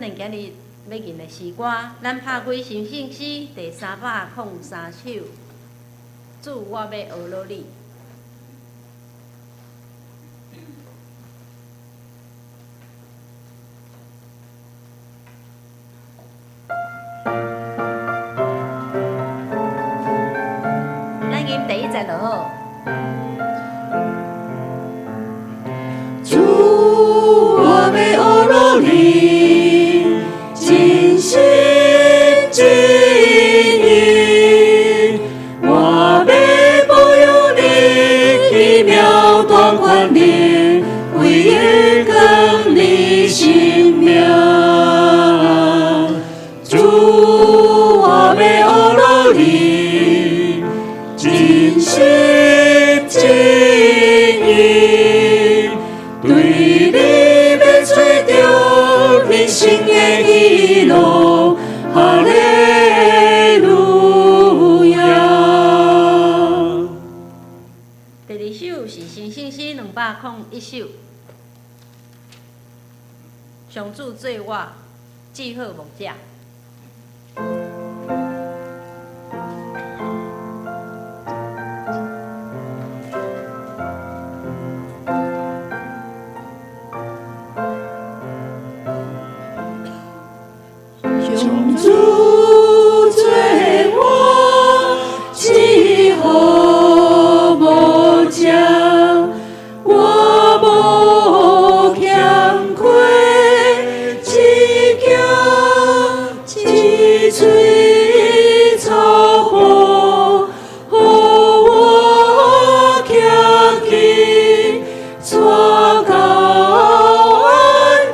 咱今日要吟的诗歌，咱拍开心信诗第303首，主我要学落你。咱吟第1节落。主，我要学落你，尽心尽意，我要保有你奇妙短宽灵，为日更你性命。主，我要学落你，尽心尽意。对你要找到人生的意路，哈利路亚。第2首是新信诗201首，上主做我记好牧者。上主做我记好牧者，我无欠亏，只惊一嘴草木，予我行去带到安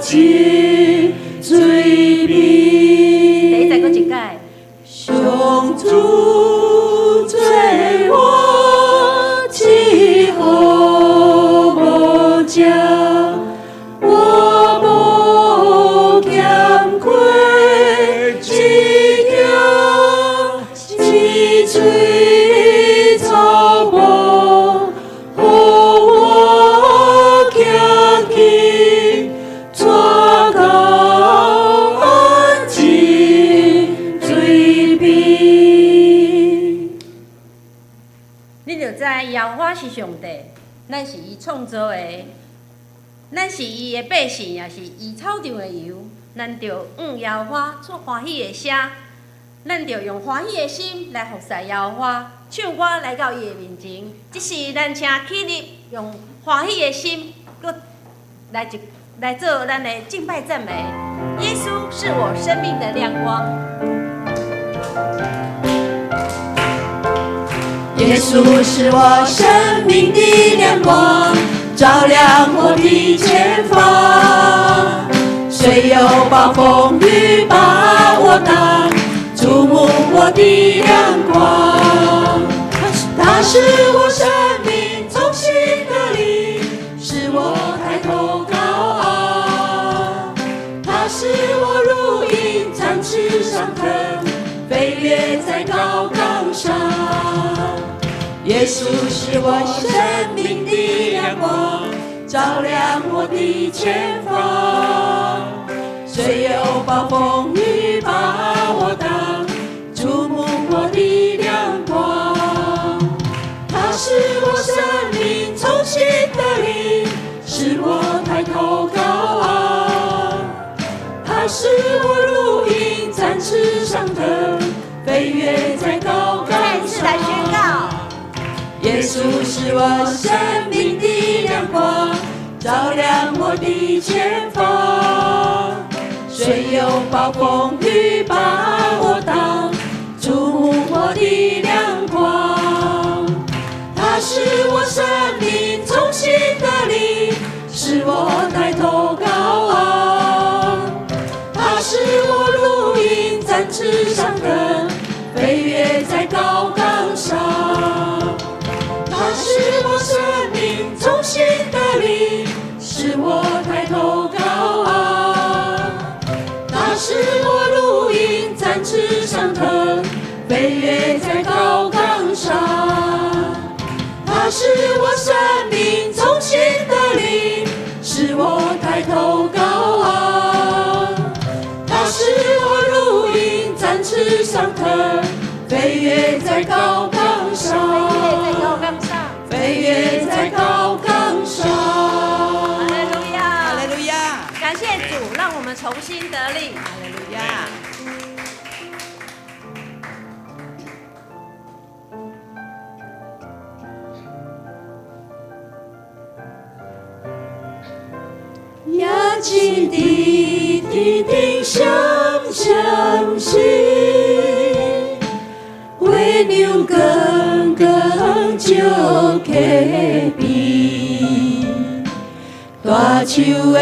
静水边。上主做我记好牧者，我无欠亏，只惊一嘴草木，予我行去带到安静水边。你着知耶和华是上帝，咱是伊创造的，咱是伊的百姓，也是伊草场的油。咱着耶和华出欢喜的声，咱着用欢喜的心来服侍耶和华，唱歌来到伊的面前。即是咱请起立，用欢喜的心，搁来做咱的敬拜赞美。耶稣是我生命的亮光。耶稣是我生命的亮光，照亮我的前方。虽有暴风雨把我挡，注目我的亮光。他是我生命中心的力，使我抬头高昂。他是我如鹰展翅上腾，飞跃在高岗上。耶稣是我生命的亮光，照亮我的前方。虽有暴风雨把我挡，注目我的亮光。他是我生命中心的力，使我抬头高昂。他是我如鹰展翅上腾，飞跃在高岗上。再次来宣告。耶稣是我生命的亮光，照亮我的前方。虽有暴风雨把我挡，注目我的亮光。他是我生命中心的力，使我抬头高昂。他是我如鹰展翅上腾，飞跃在高岗上。他是我生命中心的力，使我抬头高昂。他是我如鹰展翅上腾，飞跃在高岗上。他是我生命中心的力，使我抬头高昂。使我如鹰展翅上腾，飞跃在高岗上，飞跃在高岗上。哈利路亚，哈利路亚，感谢主，让我们重新得力。哈利路亚。压紧的定相信，为牛更就客比，大树的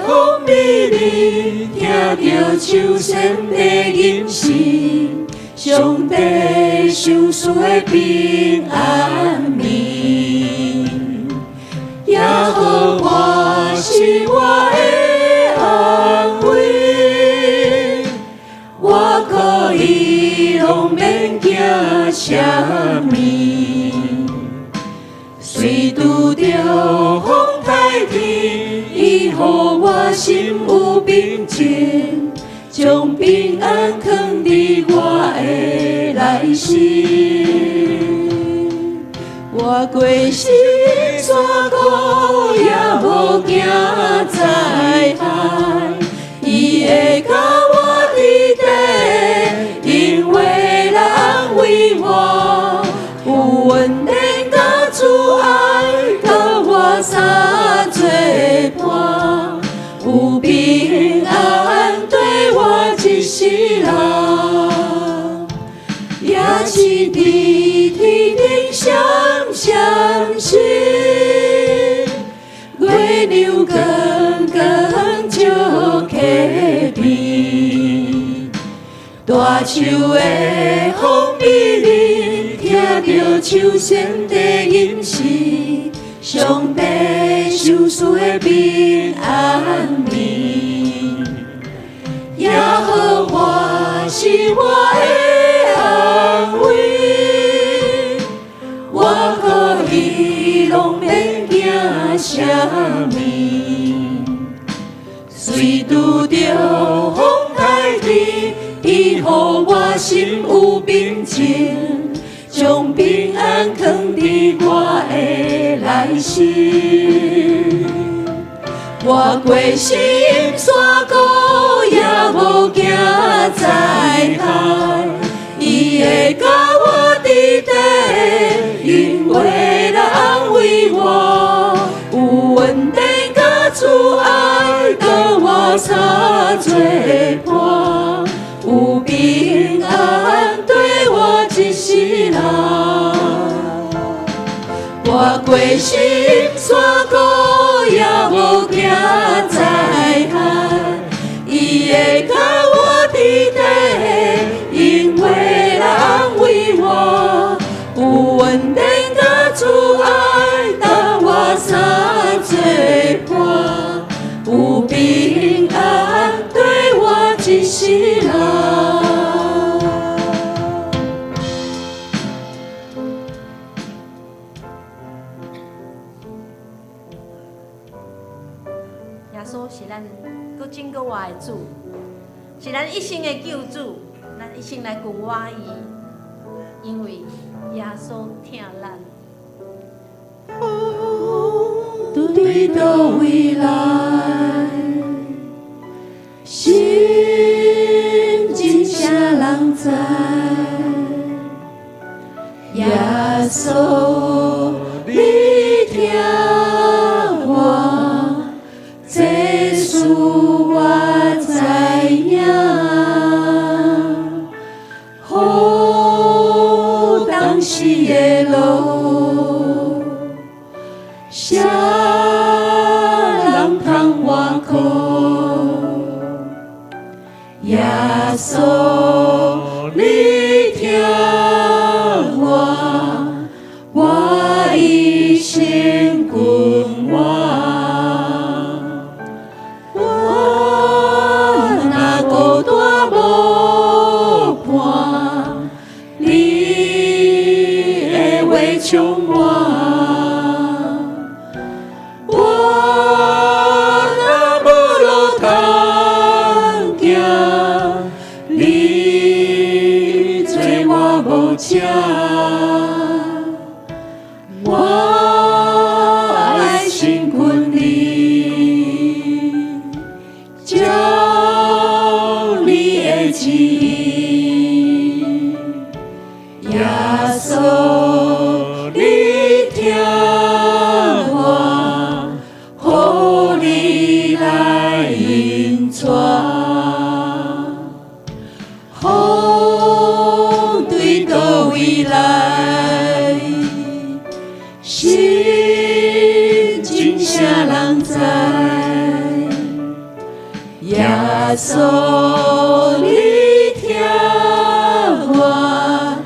风美丽，听着树声的音讯，上帝赏赐的平安眠。耶和华是我的安慰，我可以拢免惊啥物。虽拄着风台天，伊予我心有平静，将平安藏伫我的内心。我过心山谷也无惊灾害，伊会甲我伫地，因为来安慰我，有稳定甲慈爱，甲我三做伴，有平安对我一世人，也是伫天顶相信，月亮更照客比，大树的风美丽，听着树声的音讯，上帝赏赐的平安眠。耶和华是我的安慰，我可以拢免惊啥物。虽拄着风台天，伊予我心有平静，将平安藏伫我的内心。我过心山谷也无惊灾害，伊会甲我伫地，因为来安慰我，有稳定甲慈爱，甲我三做伴，有平安对我一世人。我过心山谷也无惊灾害，伊会甲我伫地，因为来安慰我，有稳定甲慈爱，甲我三做伴，有平安对我一世人。耶稣是咱搁真搁活的主，是咱一生的救主，咱一生来跟我伊，因为耶稣疼咱。对倒位来，心真啥人知？耶稣，你听我，这事我知影。好当时的路，啥人通我靠？耶稣，你听我一生跟我若孤单无伴，你的话充我。我若无路通行，无车，我爱亲近你，照你的旨意，耶稣，你听我，予你来引带。风对倒位来，心真啥人知？耶稣，你听我，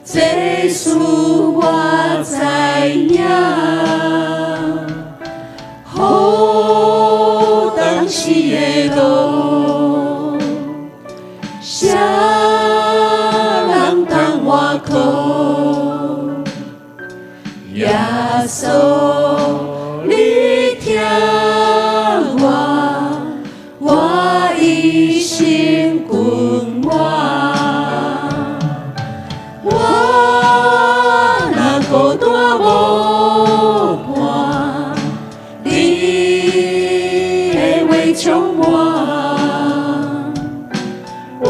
这事我知影。好当时的路。啥人当我靠？耶稣，你听我，我一心跟我。我若孤单无伴，你的话充满。我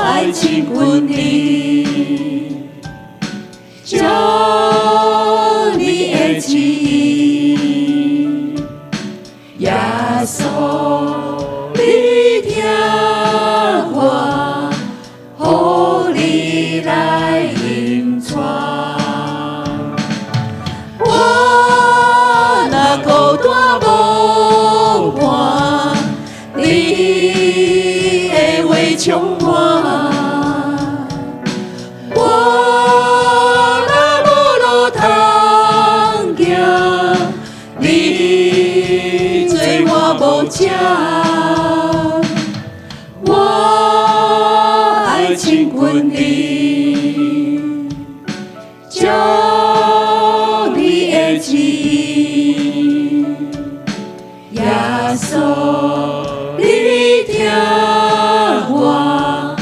爱亲近你，照你的旨意，耶稣，你听我，予你来引带。我若孤单无伴，你的话充满，我若无路通行，你做我无车，我爱亲近你，照你的旨意，耶稣。你听我，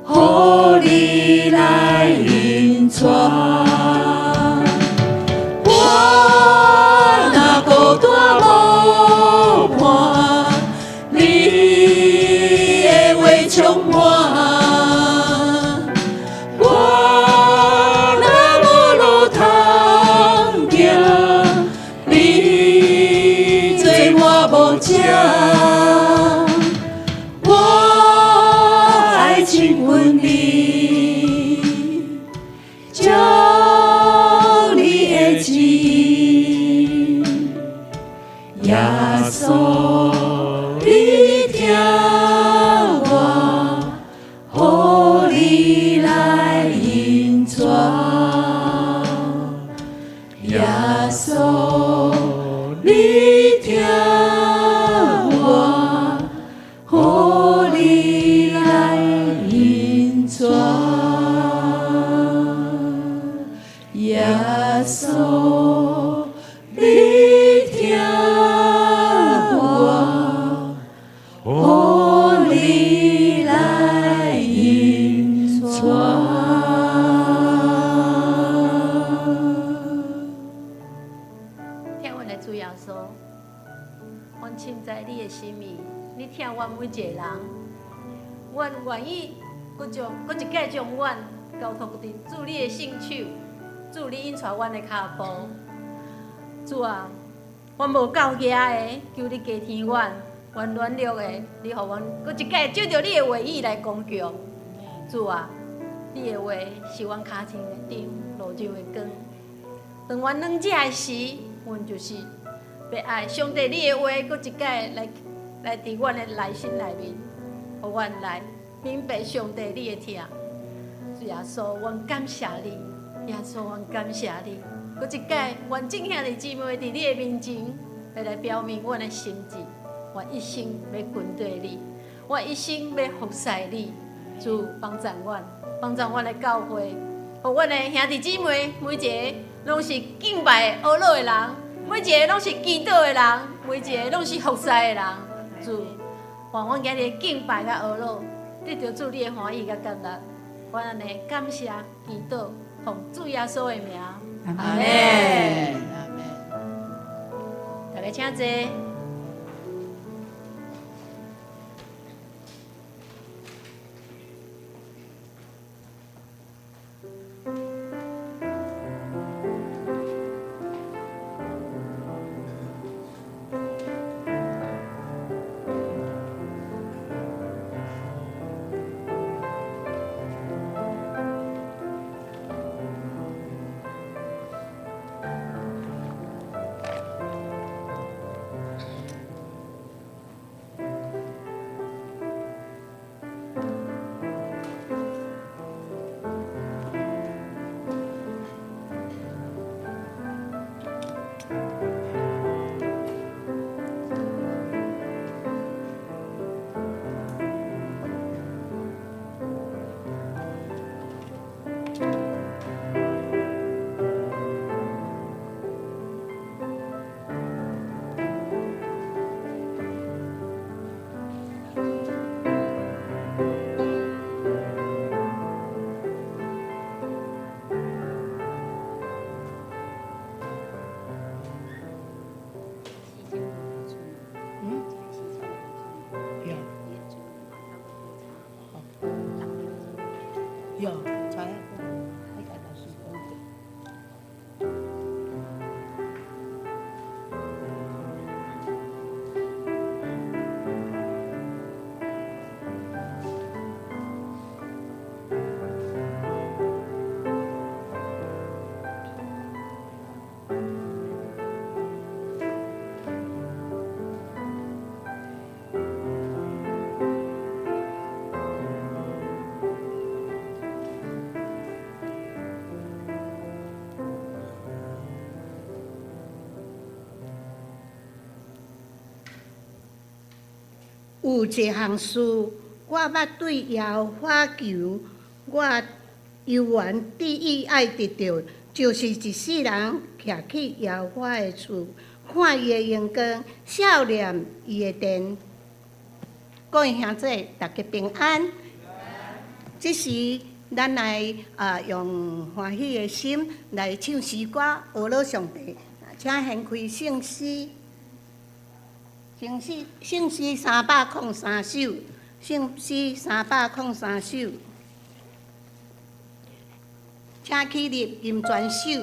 予你来引带。我若孤单无伴，你的话充满。我若无路通行，你做我无车。亲近你，照你的旨意，耶稣，你听我，予你来引带。耶稣，你听我，予你来引带。耶稣，你听我，予你来引带。听阮的主耶稣，阮深知你的心意，你听阮每一个人，阮愿意搁一届将阮交托伫主你的圣手，主你引带阮的脚步。主啊，阮无够额的，求你加添阮，阮软弱的，你互阮搁一届照着你的话语来讲强。主啊，你的话是阮脚前的灯，路上的光。当阮软弱的时，阮就是要爱上帝你的话，搁一届来伫阮的内心内面，互阮来明白上帝你的疼。主耶稣，阮感谢你，耶稣，阮感谢你。搁一届，阮众兄弟姊妹伫你的面前，要来表明阮的心志。我一心要跟对你，我一心要服侍你。主帮助阮，帮助阮的教会，互阮的兄弟姊妹每一个拢是敬拜俄罗的人，每一个拢是祈祷的人，每一个拢是服侍的人。主，愿阮今日敬拜甲俄罗，得到主你的欢喜甲感恩。我安尼感谢祈祷，奉主耶稣的名。阿门。大家请坐。有，才那个老师讲的。有一项事，我捌对耶和华求，我犹原旨意爱得到，就是一世人徛去耶和华的厝，看伊的阳光，笑念伊的殿。各位兄弟，大家平安。这时，咱来用欢喜的心来唱诗歌，俄罗上帝，请掀开圣诗。圣诗303首，圣诗303首，请起立吟全首。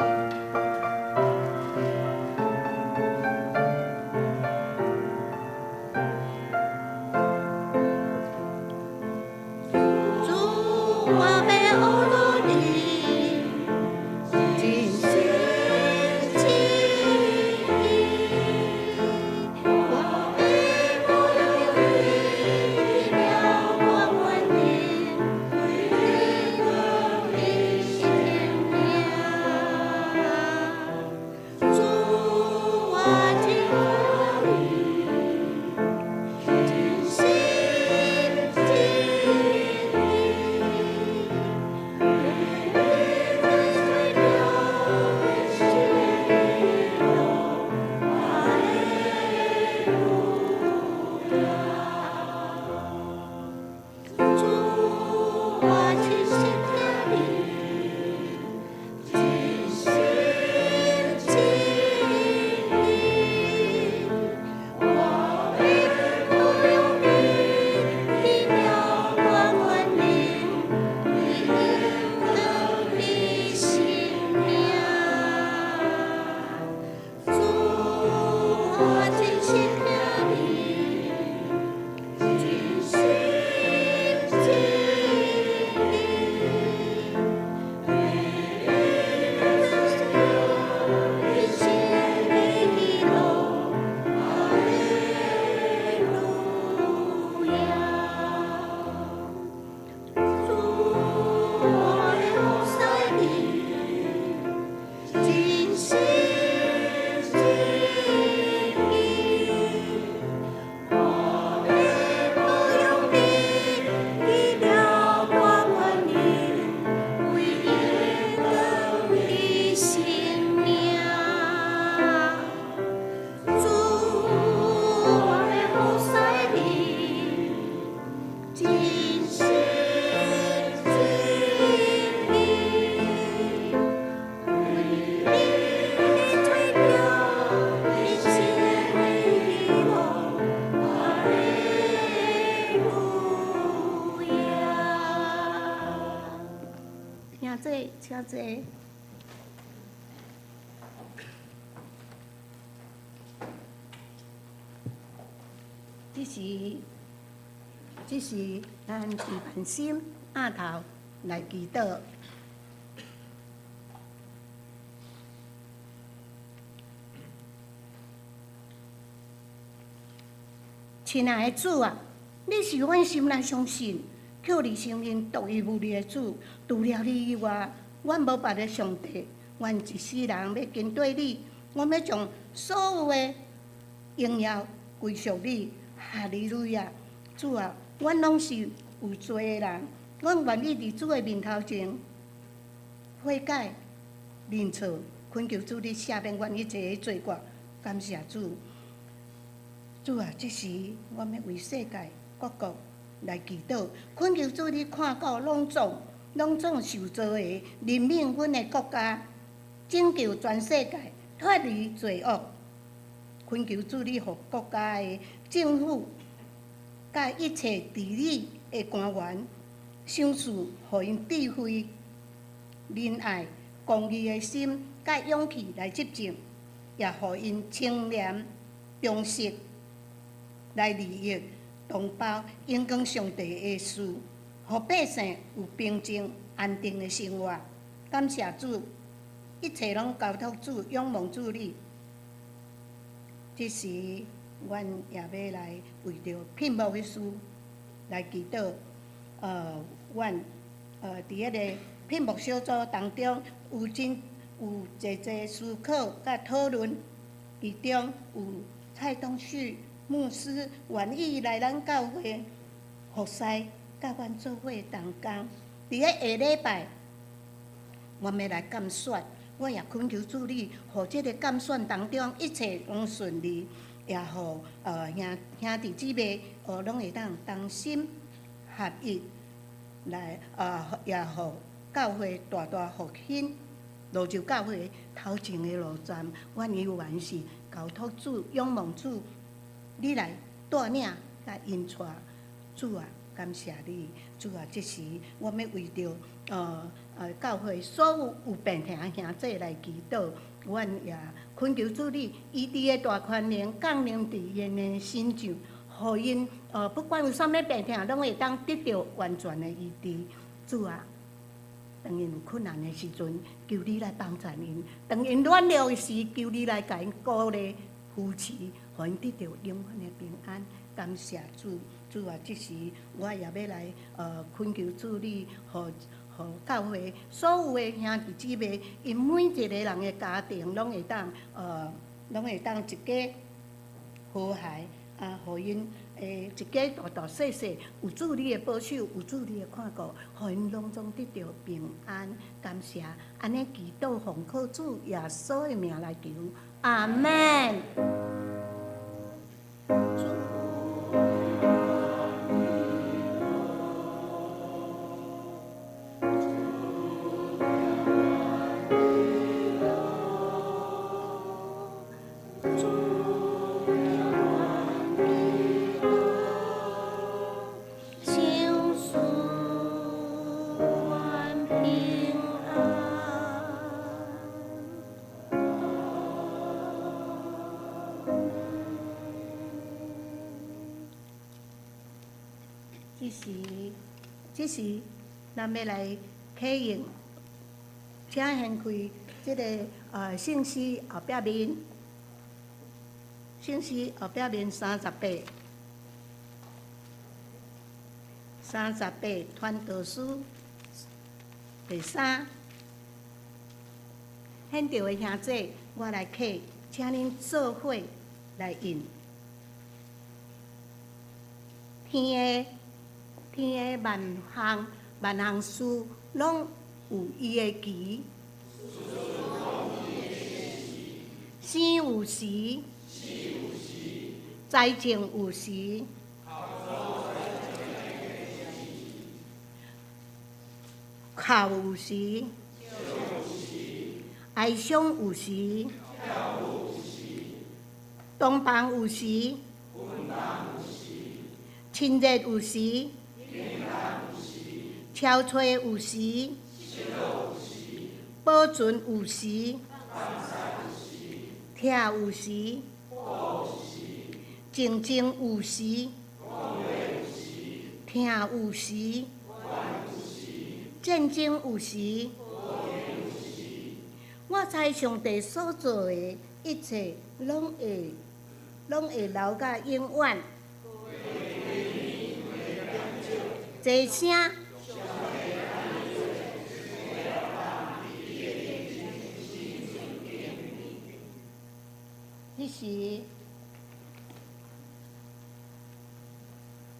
兄弟，请坐。这是咱地盘心额头来祈祷。亲爱的主啊，你是阮心内相信，靠你生命独一无二的主。除了你以外，阮无别的上帝。阮一世人要跟对你，阮要将所有的荣耀归属你。哈利路亚！主啊，阮拢是有罪的人，阮愿意伫主的面头前悔改、认错，恳求主你赦免阮一切的罪过。感谢主。主啊，这时我要为世界各国来祈祷，恳求主你看顾拢总受造的，怜悯阮的国家，拯救全世界，脱离罪恶。恳求主你，互国家的政府，甲一切治理的官员，想事互因智慧、仁爱、公义的心，甲勇气来执政，也互因清廉、忠实。来利益同胞，影响上帝的事，互百姓有平静安定的生活。感谢主，一切拢交托主，仰望主你。这时，阮也要来为着屏幕的事来祈祷。阮伫迄个屏幕小组当中有侪思考甲讨论，其中有蔡东旭牧师愿意来咱教会服侍，甲阮做伙同工。伫个下礼拜，阮要来监选，我也恳求主你，互即个监选当中一切拢顺利，也互兄弟姊妹拢会当同心合一来也互教会大大复兴。路州教会头前的路站，阮依然是交托主，仰望主。你来带领，甲引带，主啊，感谢你，主啊，这时我要为着教会所有病痛的兄弟来祈祷，阮也恳求主你，医治的大权能降临伫因的身上，互因不管有啥物病痛，拢会当得到完全的医治。主啊，当因有困难的时阵，求你来帮助因；当因软弱的时，求你来甲因鼓励扶持。互因得到永远的平安，感谢主，主啊！这时我也要来恳求主你，互教会所有的兄弟姊妹，因每一个人的家庭拢会当一家和谐互因一家大大细细有主你的保守，有主你的看顾，互因拢总得到平安。感谢，安尼祈祷奉靠主耶稣的名来求，阿门。这时，咱要来启用，请掀开这个信息后壁面，信息后壁面38传道书第3，现场的兄弟，我来启，请恁做伙来印。天的万项事，拢有伊的期。生有时，灾情有时。哭有时，哀伤有时，同房有时，亲热有时，憔悴有时，保存有时，疼有时，静静有时，疼有时，战争有时。我知上帝所做的一切，拢会留甲永远。一声。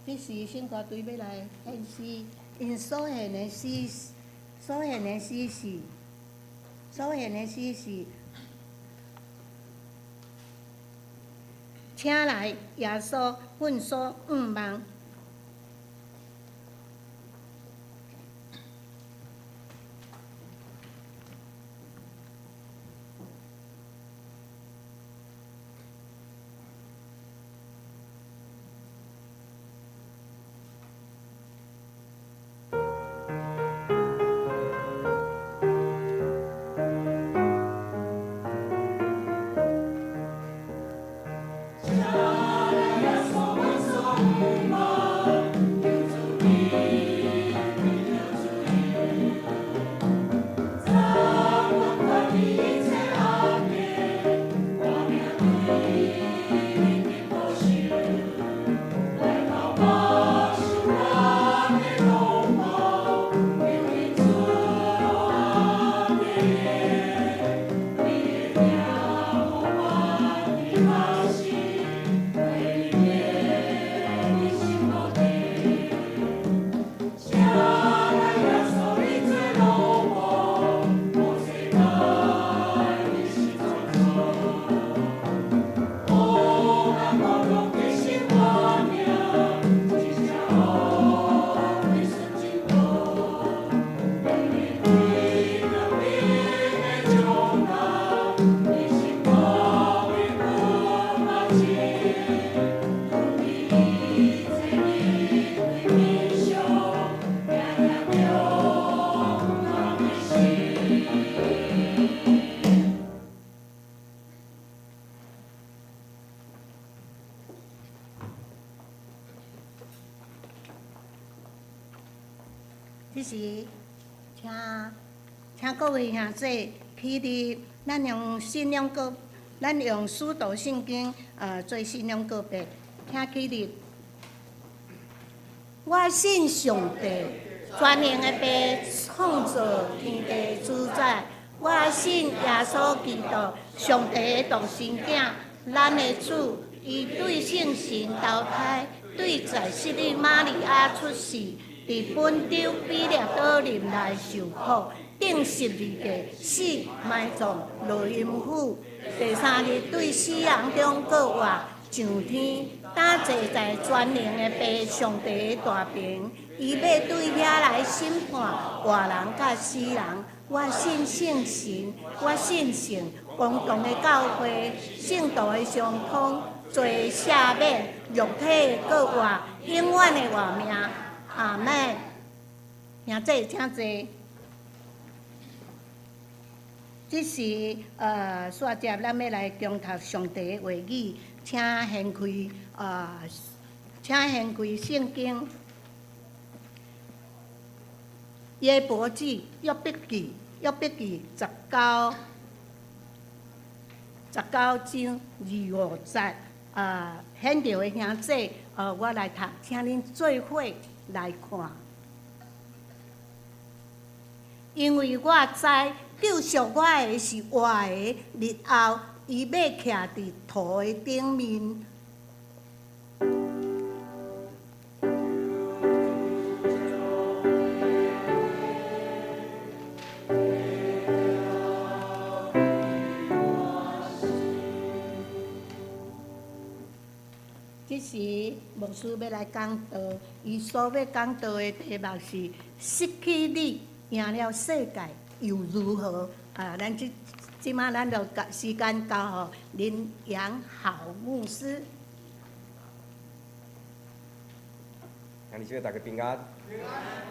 迄时圣歌队要来献诗，因所献的诗是，请来耶稣fund所望。即时，请各位兄弟起立，咱用信仰告，咱用使徒圣经做信仰告白，请起立。我信上帝，全能的爸，创造天地主宰。我信耶稣基督，上帝的独生子，咱的主，伊对圣神投胎，对在世的玛利亚出世。伫本州比列岛林内受苦，顶12个死埋葬落阴府，第3日对死人中过活上天，打坐在全能的爸上帝的大屏，伊要对遐来审判活人甲死人。我信圣神，我信圣公共的教会，圣道的相通，罪赦免，肉体的过活，永远的活命。阿门。兄弟，请坐。即时煞接咱要来共读上帝的话语，请掀开圣经。约伯记约伯记19章25节。显着的兄弟，我来读，请恁做伙来看。因为我知救赎我的是活的，日后伊要徛伫土的顶面。即时牧师要来讲道，伊所要讲道的题目是“失去你，赢了世界又如何？”咱即马咱就时间交互林阳豪牧师。兄弟姐妹大家平安。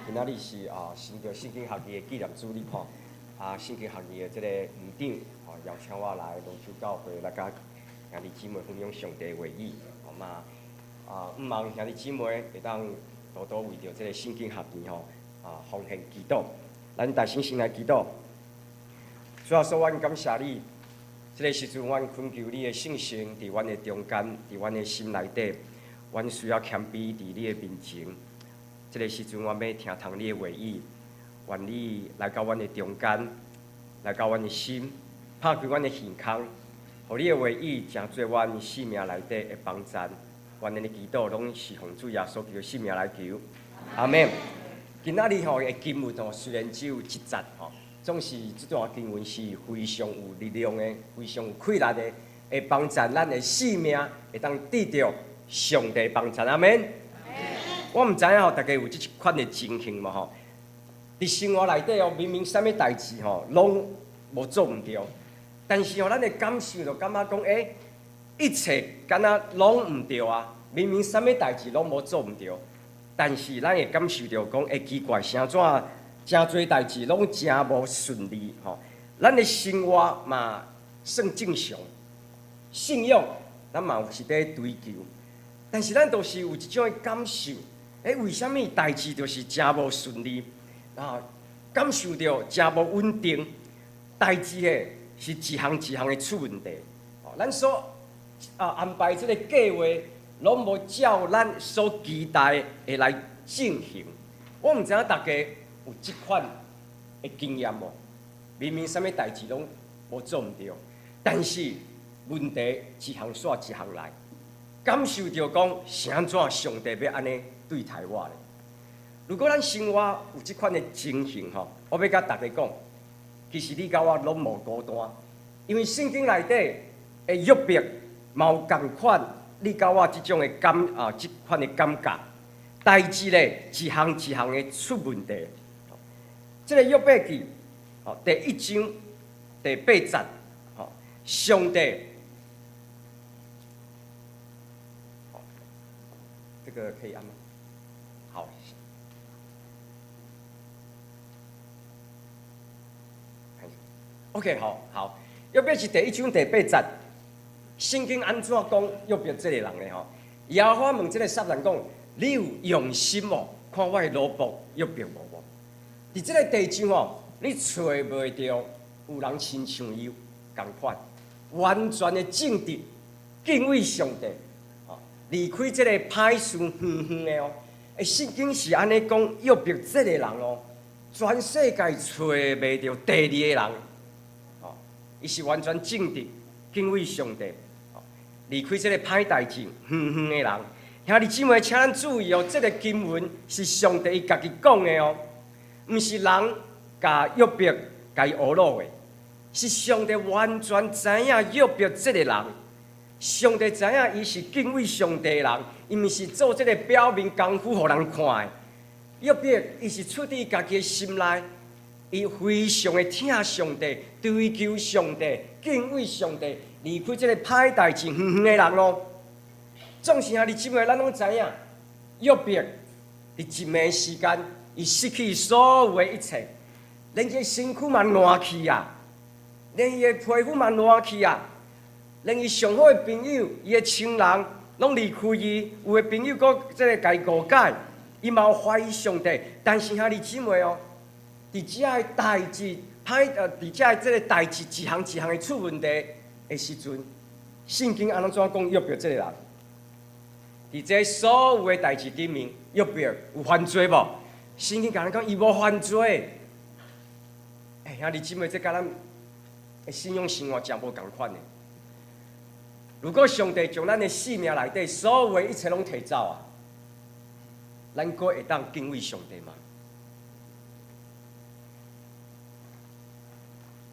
今仔日是新着圣经学期的纪念主日吼。圣经学院的这个院长，邀请我来龙州教会来甲兄弟姊妹分享上帝的话语，毋望兄弟姊妹会当多多为着这个圣经学院奉献祈祷。咱大声来祈祷。主要说，阮感谢你，这个时阵，阮恳求你的圣神伫阮的中间，伫阮的心内底，阮需要谦卑伫你的面前。这个时阵，阮要听从你的话语，愿你来到阮的中间，来到阮的心，拍开阮的耳孔，互你的话语成做阮生命内底的帮助。阮的祈祷拢是奉主耶稣基督生命来求，阿门。今仔日的经文虽然只有一节总是这段经文是非常有力量的，非常有气力的，会帮助咱的生命会当得到上帝帮助，阿门。我毋知影大家有即款的情形嘛伫生活内底明明啥物代志拢无做毋对，但是咱的感受就感觉讲，一切敢若拢毋对啊！明明啥物代志拢无做毋对，但是咱会感受到讲，奇怪，啥怎真侪代志拢真无顺利咱的生活嘛算正常，信仰咱嘛有是在追求，但是咱都是有一种的感受，为什么代志就是真无顺利感受到真无稳定，代志是一项一项的出问题咱所安排这个计划，拢无照咱所期待的来进行。我毋知影大家有即款的经验无？明明啥物代志拢无做毋对，但是问题一项煞一项来，感受到讲是安怎上帝要安尼对待我咧？如果咱生活有即款的情形我要甲大家讲，其实你甲我拢无孤单，因为圣经内底的约伯嘛有共款，你甲我即种的即款的感觉，代志咧一项一项的出问题。这个约伯记第1章第8节上帝这个可以按吗？好。OK， 好。约伯是第1章第8节，圣经安怎讲约伯这个人呢？耶和华问这个撒旦讲：你有用心无？看我的奴仆约伯无？伫这个地上你找袂到有人亲像伊共款，完全的正直，敬畏上帝，离开这个歹事远远的圣经是安尼讲，约伯这个人全世界找袂到第二个人。伊是完全正直、敬畏上帝，离开这个歹代志、远远的人。兄弟姊妹，请咱注意这个经文是上帝伊家己讲的毋是人甲约伯甲伊讹落的，是上帝完全知影约伯这个人。上帝知影伊是敬畏上帝的人，伊毋是做这个表面功夫互人看的。约伯伊是出伫家己的心内。伊非常的听上帝，追求上帝，敬畏上帝，离开这个歹代志、远远的人总是兄弟姊妹，咱拢知影，约伯伫一暝时间，伊失去所有的一切，连伊的身躯嘛烂去啊，连伊的皮肤嘛烂去啊，连伊上好的朋友、伊的亲人拢离开伊，有的朋友搁这个甲伊误解，伊嘛有怀疑上帝，但是兄弟姊妹伫遮个代志伫遮个这个代志一项一项的出问题的时阵，圣经安怎讲约伯这个人？伫这所有的代志顶面，约伯有犯罪无？圣经甲咱讲伊无犯罪。兄弟姊妹，这甲咱的信仰生活真无共款的。如果上帝将咱的生命内底所有的一切拢摕走咱阁会当敬畏上帝吗？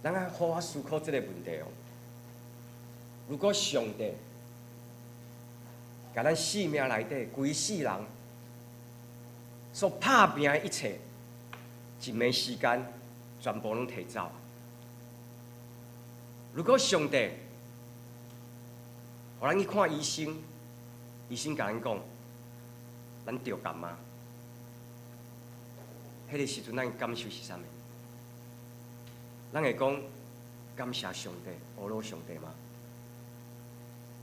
咱要好好思考这个问题如果上帝甲咱生命内底规世人所打拼的一切，一暝时间全部拢摕走。如果上帝互咱去看医生，医生甲咱讲，咱着感冒，迄个时阵咱感受是啥物？咱会讲感谢上帝、阿罗上帝吗？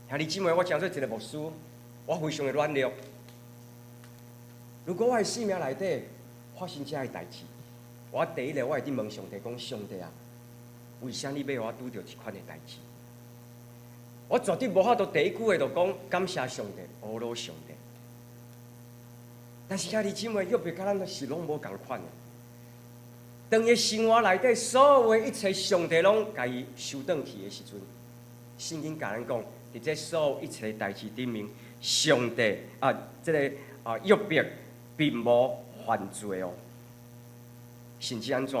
兄弟姊妹，我诚做一个牧师，我非常的软弱。如果我的生命内底发生这样的代志，我第一个我会伫问上帝讲：上帝啊，为啥你要我拄着这款的代志？我绝对无法度第一句话就讲感谢上帝、阿罗上帝。但是兄弟姊妹，约伯甲咱是拢无共款的。当伊生活内底所有的一切，上帝拢甲伊收转去的时阵，圣经甲咱讲，伫这所有一切代志顶面，上帝约伯并无犯罪哦，甚至安怎？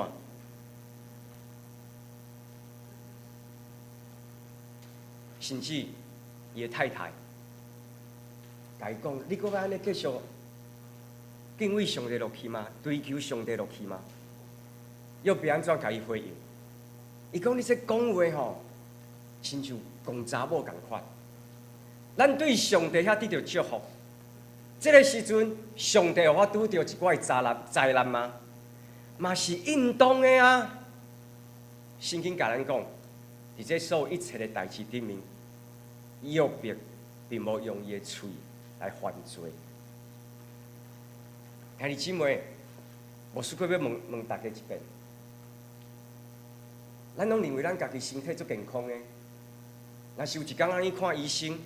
甚至伊的太太甲伊讲：你搁要安尼继续敬畏上帝落去吗？追求上帝落去吗？约伯安怎甲伊回应？伊讲：你这讲话吼，亲像公查某共款。咱对上帝遐得到祝福，这个时阵，上帝互我拄到一寡灾难吗？嘛是应当的啊！圣经甲咱讲，伫这所有一切的代志顶面，约伯并无用伊的嘴来犯罪。兄弟姊妹，牧师要问大家一遍。咱拢认为咱家己身体足健康的，若是有一天咱去看医生，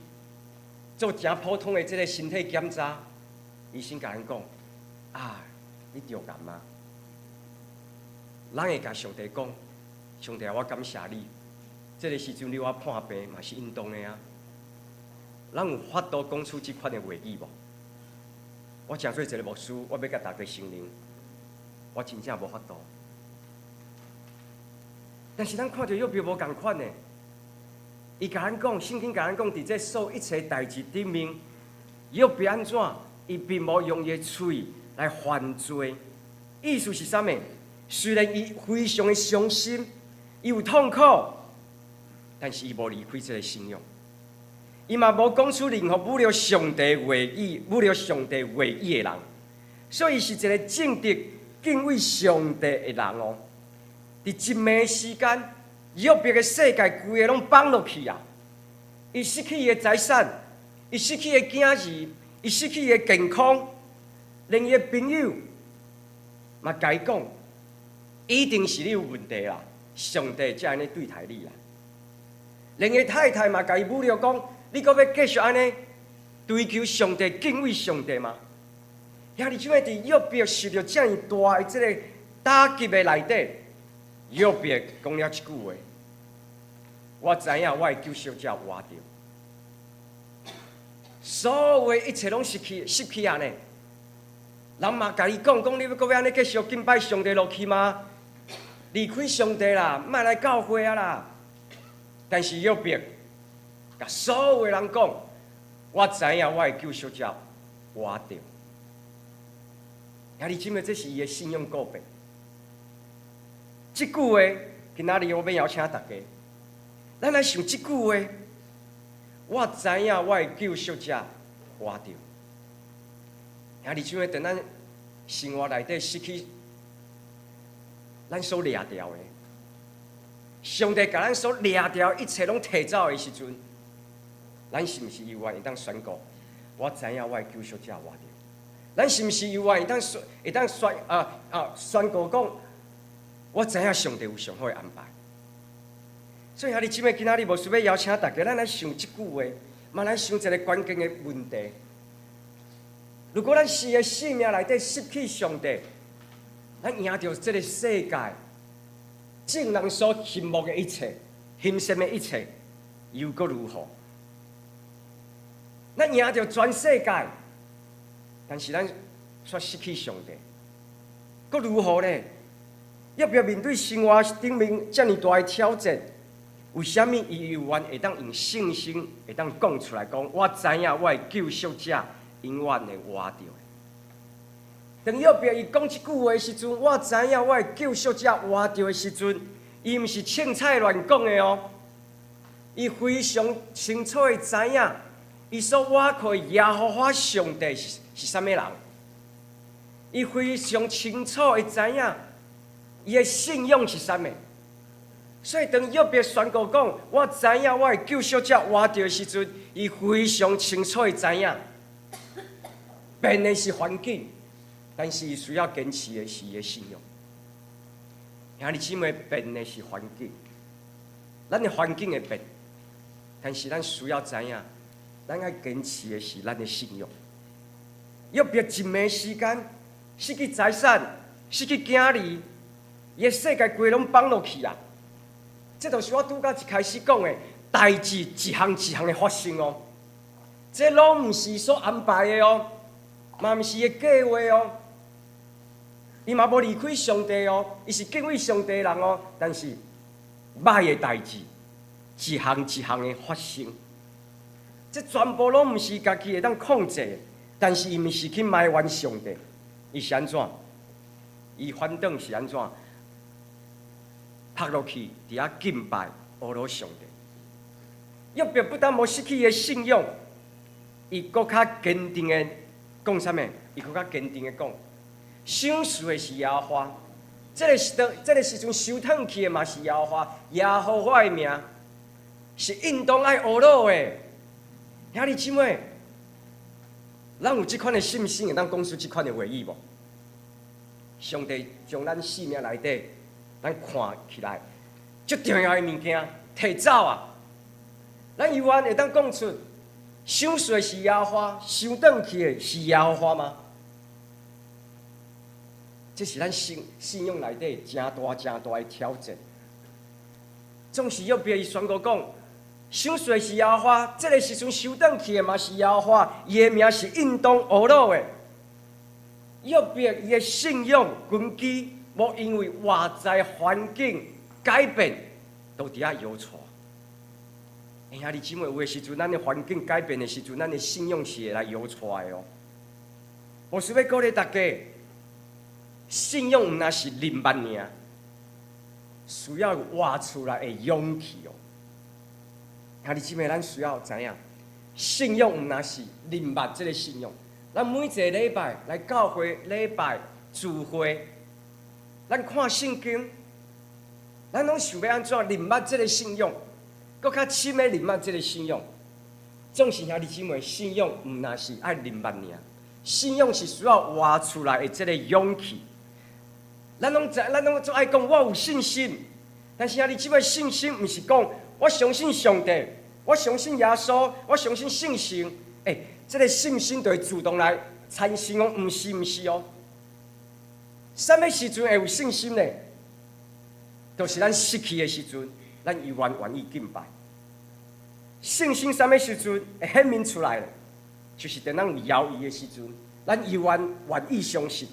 做诚普通的这个身体检查，医生甲咱讲：啊，你着癌吗？咱会甲上帝讲：上帝，我感谢你，这个时阵你我判病嘛是应当的啊。咱有法度讲出这款的话语无？我诚做一个牧师，我要甲大家承认，我真正无法度。但是咱看到约伯无共款呢，伊甲咱讲，圣经甲咱讲，伫这所有一切代志顶面，约伯安怎？伊并无用伊的嘴来犯罪。意思是啥物？虽然伊非常的伤心，伊有痛苦，但是伊无离开这个信仰。伊嘛无讲出任何侮辱上帝话语、侮辱上帝话语的人，所以伊是一个正直、敬畏上帝的人哦。伫一暝时间，约伯的世界规个拢放落去啊！伊失去伊的财产，伊失去伊的囝儿，伊失去伊的健康，连伊的朋友嘛甲伊讲，一定是你有问题啦，上帝才安尼对待你啦。连伊太太嘛甲伊侮辱讲，你阁要继续安尼追求上帝、敬畏上帝吗？兄弟姊妹，伫约伯受到这样大的这个打击的内底。约伯讲了一句话：我知影我的救赎者活着，所有的一切拢失去安尼。人嘛甲伊讲，你要搁要安尼继续敬拜上帝落去吗？离开上帝啦，莫来教会啊啦。但是约伯甲所有的人讲：我知影我的救赎者活着。兄弟姊妹，这是伊的信仰告白。这句话，今仔日我要邀请大家，咱来想这句话。我知影我的救赎者活着。兄弟姊妹，当咱生活内底失去咱所掠掉的，上帝甲咱所掠掉一切拢摕走的时阵，咱是毋是有愿会当宣告？我知影我的救赎者活着。咱是毋是有愿会当宣告讲？我知影上帝有上好的安排，所以兄弟姊妹，今仔日无需要邀请大家，咱来想这句话，嘛来想一个关键的问题。如果咱是个生命内底失去上帝，咱赢着这个世界众人所羡慕的一切、欣赏的一切，又搁如何？咱赢着全世界，但是咱却失去上帝，搁如何呢？要不要面对生活顶面这么大的挑战？为什么伊有缘会当用信心会当讲出来讲？我知影我的救赎者永远会活着。当约伯伊讲这句话的时阵，我知影我的救赎者活着的时阵，伊毋是凊彩乱讲的哦。伊非常清楚的知影，伊所倚靠的耶和华上帝是啥物人。伊非常清楚的知影。伊的信仰是啥物？所以当约伯宣告讲，我知影我的救赎者活着的时阵，伊非常清楚的知影，变的是环境，但是伊需要坚持的是伊的信仰。兄弟姊妹，变的是环境，咱的环境会变，但是咱需要知影，咱爱坚持的是咱的信仰。约伯一暝时间，失去财产，失去囝儿，伊的世界规拢放落去啊！这就是我拄到一开始讲的代志，一项一项的发生哦。这拢毋是所安排的哦，嘛毋是伊的计划哦。伊嘛无离开上帝哦，伊是敬畏上帝的人哦。但是歹的代志，一项一项的发生，这全部拢毋是家己会当控制的。但是伊毋是去埋怨上帝，伊是安怎？伊反倒是安怎？拍落去，伫遐敬拜阿罗上帝。约伯不但无失去伊的信仰，伊搁较坚定的讲啥物？伊搁较坚定的讲，赏赐的是耶和华，这个时阵收腾去的嘛是耶和华，耶和华的名是应当爱学老的。兄弟姊妹，咱有即款的信心，会当讲出即款的话语无？上帝将咱生命内底，咱看起来最重要的物件摕走啊！咱永远会当讲出，赏赐的是耶和华，收转去的是耶和华吗？这是咱信仰内底真大的挑战。总是约伯伊宣告讲，赏赐的是耶和华，这个时阵收转去的嘛是耶和华，伊的名是应当学老的。约伯伊的信仰根基，无因为外在环境改变，都伫遐摇晃。兄弟姊妹，有的时阵，咱的环境改变的时阵，咱的信仰是会来摇晃的哦。我想要鼓励大家，信仰毋那是灵捌尔，需要活出来的勇气哦。兄弟姊妹，咱需要知影，信仰毋那是灵捌这个信仰。咱每一个礼拜来教会礼拜聚会，咱看圣经，咱拢想要安怎灵捌这个信仰，搁较深的灵捌这个信仰。总是兄弟姊妹，信仰毋那是爱灵捌尔，信仰是需要活出来的这个勇气。咱拢总爱讲我有信心，但是兄弟姊妹，信心毋是讲我相信上帝，我相信耶稣，我相信圣神。这个信心就会自动来产生哦，毋是哦。什么时阵会有信心呢？就是咱失去的时阵，咱愿意敬拜。信心什么时阵会显明出来呢？就是当咱有犹豫的时阵，咱愿意相信。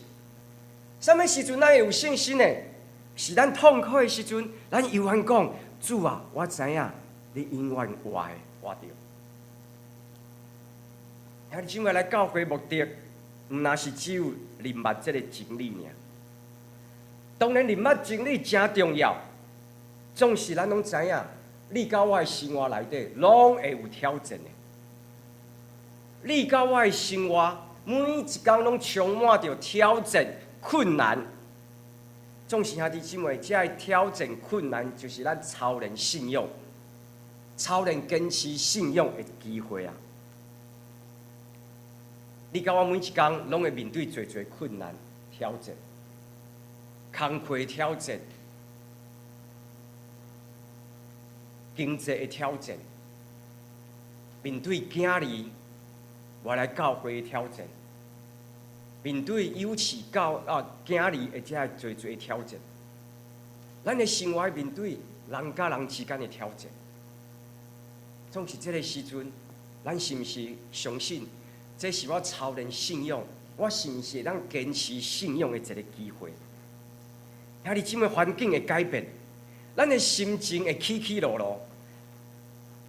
什么时阵咱会有信心呢？是咱痛苦的时阵，咱愿讲主啊，我知影你永远活着。兄弟姊妹，来教会目的，毋那是只有灵捌这个真理尔。当然，灵捌真理真重要。总是咱拢知影，你甲我的生活内底，拢会有挑战的。你甲我的生活，每一天拢充满着挑战、困难。总是兄弟姊妹，这个挑战、困难，就是咱操练信仰、操练坚持信仰的机会啊！你甲我每一天拢会面对侪困难、挑战、工课挑战、经济的挑战，面对囝儿我来教会的挑战，面对幼稚囝儿的这侪挑战，咱的生活面对人甲人之间的挑战，总是这个时阵，咱是毋是相信？这是我操练信仰，我是毋是会当坚持信仰的一个机会？兄弟姊妹，环境会改变，咱的心情会起落落，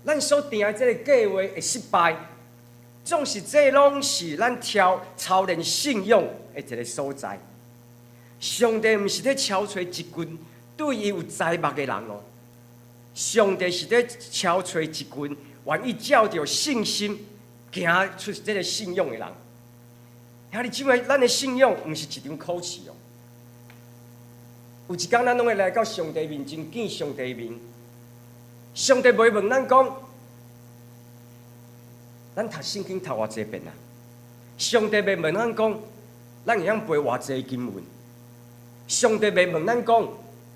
咱所定的这个计划会失败，总是这拢是咱操练信仰的一个所在。上帝毋是咧敲找一群对伊有才目的人哦，上帝是咧敲找一群愿意照着信心。行出这个信仰的人，兄弟姊妹，咱的信仰毋是一张考试哦。有一天咱拢会来到上帝面前，见上帝面。上帝袂问咱讲，咱读圣经读偌济遍啊？上帝袂问咱讲，咱会晓背偌济经文？上帝袂问咱讲，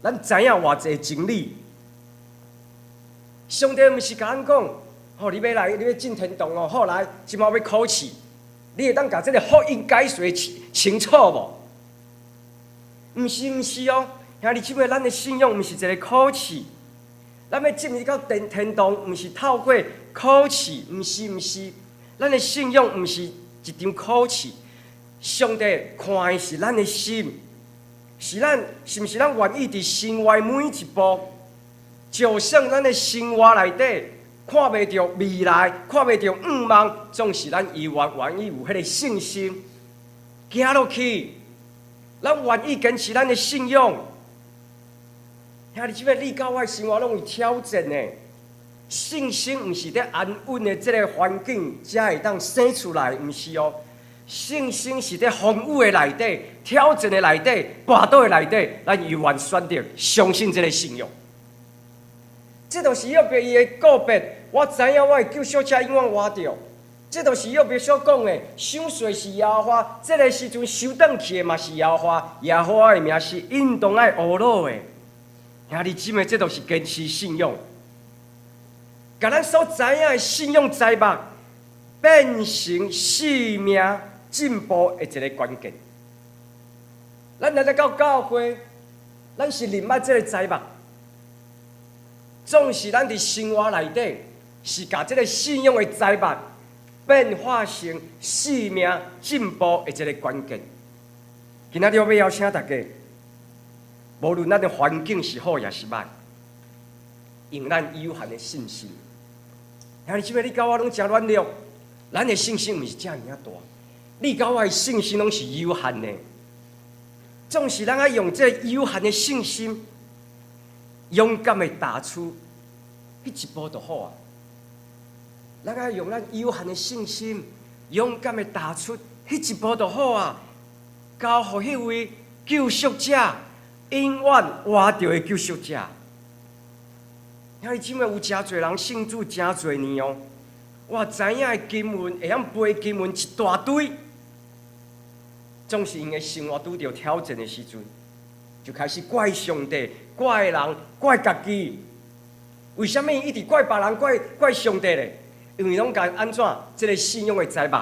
咱知影偌济真理？上帝毋是甲咱讲，你要来，你要进天堂哦，好来，即马要考试，你会当甲这个福音解说清楚无？毋是哦，兄弟姊妹，咱的信仰毋是一个考试，咱要进入到天堂，毋是透过考试，毋是，咱的信仰毋是一场考试。上帝看的是咱的心，是毋是咱愿意伫生活每一步，就算咱的生活内底看袂到未来，看袂到愿望，总是咱依然愿意有迄个信心，行落去。咱愿意坚持咱的信仰。兄弟姊妹，你甲我的生活拢有挑战的。信心毋是在安稳的这个环境才会当生出来，毋是哦。信心是在风雨的内底、挑战的内底、跋倒的内底，咱依然选择相信这个信仰。这就是约伯伊的告别。我知影我的救赎者永远活着。这就是约伯所讲的，想说是耶和华，这个时阵收转去的嘛是耶和华，耶和华的名是应当爱学老的。兄弟姊妹，这就是坚持信仰，把咱所知影的信仰财目变成生命进步的一个关键。咱来到教会，咱是认捌这个财目，总是咱伫生活内底是把这个信仰的财目变化成生命进步的一个关键。今仔日我要邀请大家，无论咱的环境是好也是歹，用咱有限的信心。兄弟姊妹，你甲我拢真软弱，咱的信心毋是遮尔大，你甲我的信心拢是有限的。总是咱爱用这有限的信心，勇敢的踏出迄一步就好啊。咱爱用咱有限的信心，勇敢的踏出迄一步就好啊！交互迄位救赎者，永远活着的救赎者。兄弟姊妹，有真侪人信主真侪年哦，我知影的经文会晓背经文一大堆，总是因的生活拄着挑战的时阵，就开始怪上帝、怪人、怪家己。为什么一直怪别人、怪上帝咧？因为拢甲安怎这个信仰的财目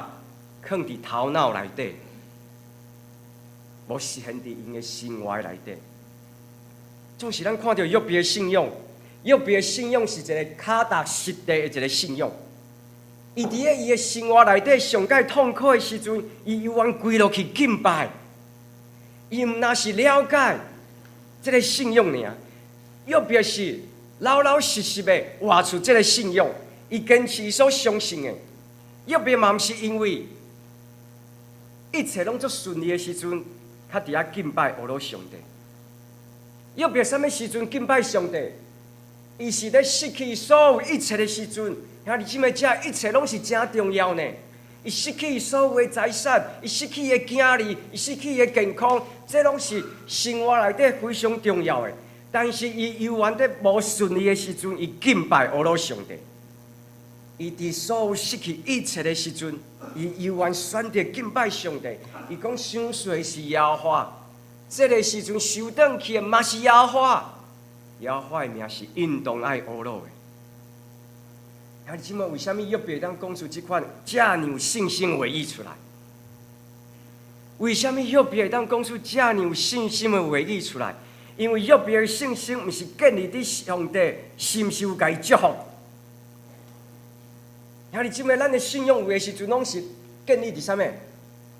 放伫头脑内底，无实现伫因的生活内底。总是咱看到约伯的信仰，约伯的信仰是一个脚踏实地的一个信仰。伊伫咧伊的生活内底上界痛苦的时阵，伊永远跪落去敬拜。伊毋那是了解这个信仰尔，约伯是老老实实的活出这个信仰。伊坚持伊所相信的，约伯嘛毋是因为一切拢足顺利的时阵，较伫遐敬拜阿罗上帝。约伯什么时阵敬拜上帝？伊是咧失去所有一切的时阵，兄弟姊妹，这一切拢是真重要呢。伊失去所有的财产，伊失去伊的囝儿，伊失去伊的健康，这拢是生活内底非常重要的。但是伊犹原在无顺利的时阵，伊敬拜阿罗上帝。伊伫所有失去一切的时阵，伊犹原选择敬拜上帝。伊讲想说是耶和华，这个时阵收转去的嘛是耶和华，耶和华的名是应当爱学老的。兄弟姊妹，为什么约伯会当讲出这款这样有信心的话语出来？为什么约伯会当讲出这样有信心的话语出来？因为约伯的信心毋是建立伫上帝是毋是有甲伊祝福。兄弟姊妹，咱的信仰有的时阵，拢是建立伫啥物？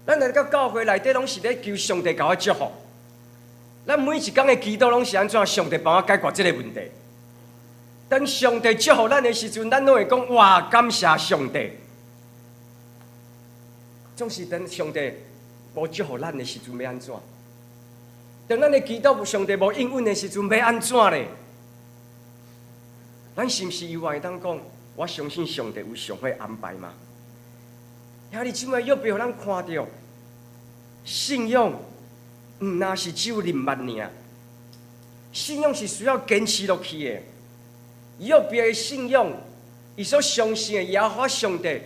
咱来到教会内底，拢是咧求上帝甲我祝福。咱每一天的祈祷，拢是安怎？上帝帮我解决这个问题。当上帝祝福咱的时阵，咱拢会讲哇，感谢上帝。总是等上帝无祝福咱的时阵，要安怎？当咱的祈祷上帝无应允的时阵，要安怎咧？咱是毋是犹原会当讲？我相信上帝有上好安排嘛。兄弟姊妹，约伯互咱看到信仰，毋那是只有认捌尔，信仰是需要坚持落去的。约伯的信仰，伊所相信的耶和华上帝，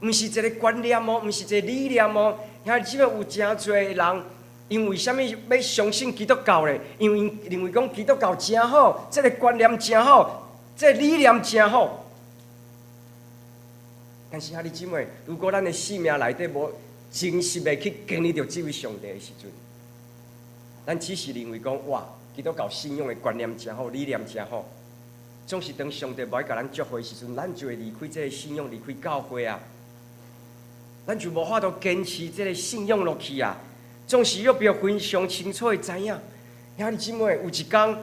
毋是一个观念哦，毋是一个理念哦。遐即个有真侪人，因为啥物要相信基督教咧？因为认为讲基督教真好，这个观念真好，这个理念真好。但是，兄弟姊妹，如果咱的生命内底无真实的去经历到这位上帝的时阵，咱只是认为讲哇，基督教信仰的观念真好，理念真好。总是当上帝无爱甲咱祝福的时阵，咱就会离开这个信仰，离开教会啊。咱就无法度坚持这个信仰落去啊。总是约伯非常清楚的知影，兄弟姊妹，有一天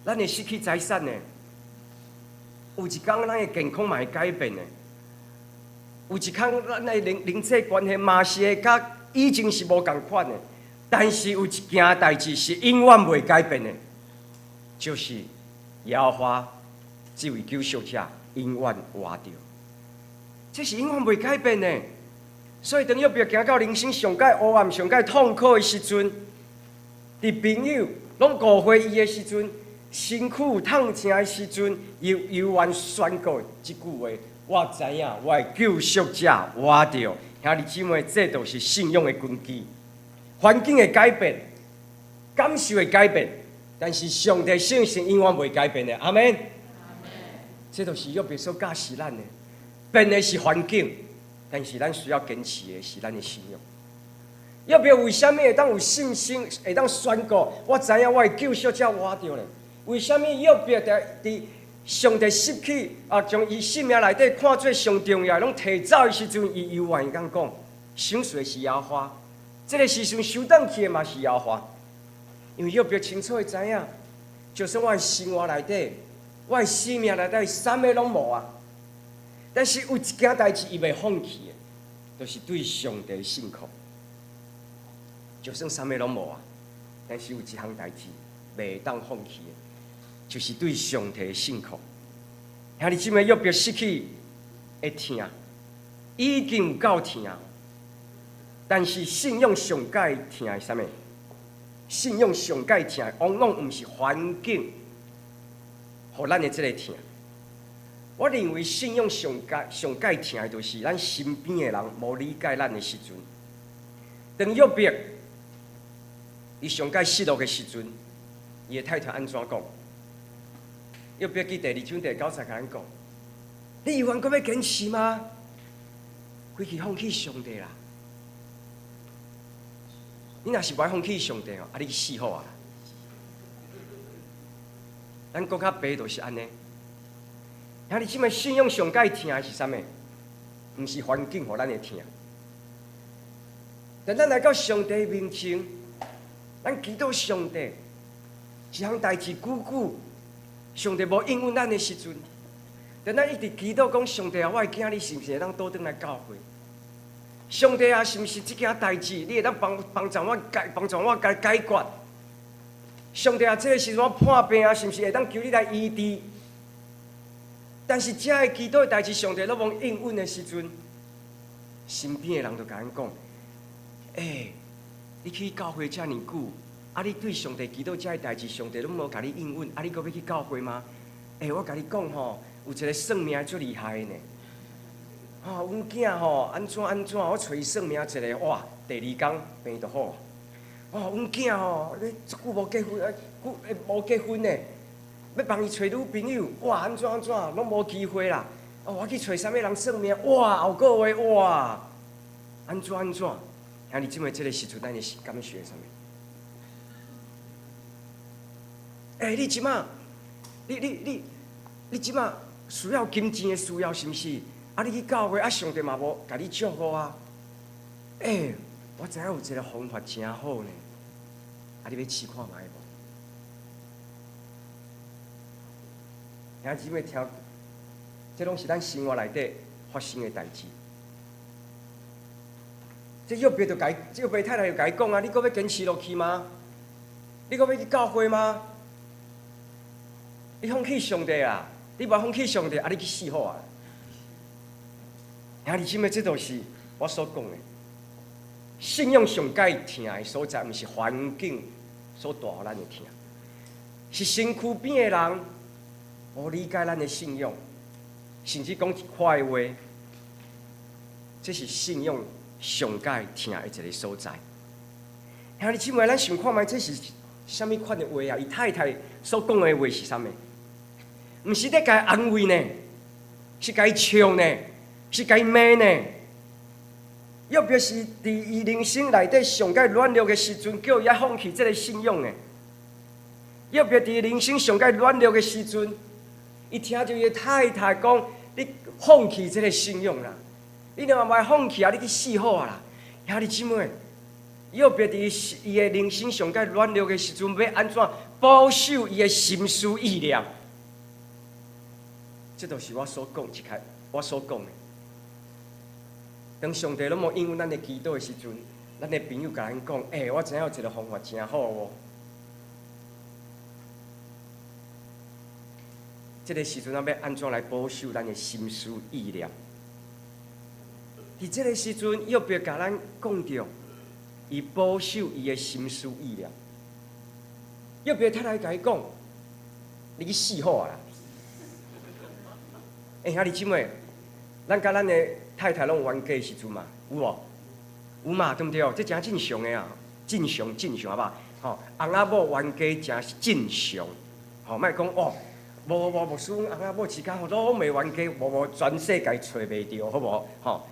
咱会失去财产的，有一天咱的健康嘛会改变的，有一天咱的人际关系嘛是会甲以前是无共款的。但是有一件代志是永远袂改变的，就是耶和华这位救赎者永远活着，这是永远袂改变的。所以当约伯行到人生上界黑暗、上界痛苦的时阵，伫朋友拢误会伊的时阵，身躯有痛疼的时阵，犹原宣告一句话：我知影我的救赎者活着。兄弟姊妹，这就是信仰的根基。环境会改变，感受会改变，但是上帝圣性永远袂改变的。阿门。这就是约伯所教示咱的，变的是环境，但是咱需要坚持的是咱的信仰。约伯为什么会当有信心，会当宣告我知影我的救赎者活着呢？为什么约伯伫上帝失去将伊生命内底看做上重要，拢提走的时阵，伊犹原敢讲，想说是耶和华。这个时阵收等去的嘛是耶和华，因为约伯清楚的知影，就算我的生活内底，我的生命内底啥物拢无啊，但是有一件代志伊袂放弃的，就是对上帝的信靠。就算啥物拢无啊，但是有一项代志袂当放弃的，就是对上帝的信靠。兄弟姊妹，约伯失去会疼，已经有够疼。但是信仰上界疼的啥物？信仰上界疼，往往毋是环境，互咱的这个疼。我认为信仰上界疼的，就是咱身边的人无理解咱的时阵。当约伯伊上界失落的时阵，伊的太太安怎讲？约伯记第2章第9节甲咱讲：你永远阁要坚持吗？归去放弃上帝啦！你若是袂放弃上帝哦，你死好啊！咱讲较白就是安尼。兄弟姊妹，信仰上界疼的是啥物？毋是环境互咱的疼。当咱来到上帝面前，咱祈祷上帝一项代志久久，上帝无应允咱的时阵，当咱一直祈祷讲上帝啊，我的囝你是毋是会当倒转来教会？上帝啊，是毋是这件代志，你会当帮助我解决？上帝啊，这个时阵我破病啊，是毋是会当求你来医治？但是这个祈祷的代志，上帝都无应允的时阵，身边的人就甲咱讲：你去教会遮尔久，你对上帝祈祷这个代志，上帝拢无甲你应允，你阁要去教会吗？我甲你讲吼，有一个算命最厉害的呢。阮囝安怎，我找伊算命一个，哇，第2天病就好。阮囝你足久无结婚，无结婚呢，要帮伊找女朋友，哇，安怎，拢无机会啦。我去找啥物人算命，哇，后个月哇，安怎？兄弟姊妹，这个时阵咱的感觉啥物？你即马，你即马需要金钱的需要是毋是？你去教会，上帝嘛无甲你祝福啊！我知影有一个方法真好呢，你要试看卖无？兄弟姊妹听，这拢是咱生活内底发生的代志。这约伯太太就甲伊讲啊，你阁要坚持落去吗？你阁要去教会吗？你放弃上帝啊！你无放弃上帝，你去死好啊！兄弟姊妹，这就是我所讲的，信仰上界疼的所在，毋是环境所带予咱的疼，是身躯边的人无理解咱的信仰，甚至讲一块话，这是信仰上界听的一个所在。兄弟姊妹，咱想看觅这是啥物款的话啊？伊太太所讲的话是啥物？毋是咧甲伊安慰呢，是甲伊唱呢，是甲伊骂呢。要不是伫伊人生内底上界软弱的时阵，叫伊放弃这个信仰呢？要不伫人生上界软弱的时阵，伊听着伊太太讲：“你放弃这个信仰啦，你若嘛放弃啊，你去死好啊啦！”兄弟姊妹，要不伫伊的人生上界软弱的时阵，要安怎保守伊的心思意念？这就是我所讲我所讲的。当上帝拢无应允咱的祈祷的时阵，咱的朋友甲咱讲：“我知影有一个方法真好哦。”这个时阵，咱要安怎来保守咱的心思意念？伫这个时阵，约伯甲咱讲着，伊保守伊的心思意念。约伯太太甲伊讲：“你去死好啊啦！”兄弟姊妹，咱甲咱的太太拢有冤家的时阵嘛，有无？有嘛，对毋对？这真正常的啊，正常好吧？吼，翁仔某冤家真正常，吼，莫讲哦。无输翁仔某之间吼，拢袂冤家，无全世界找袂着，好无？吼，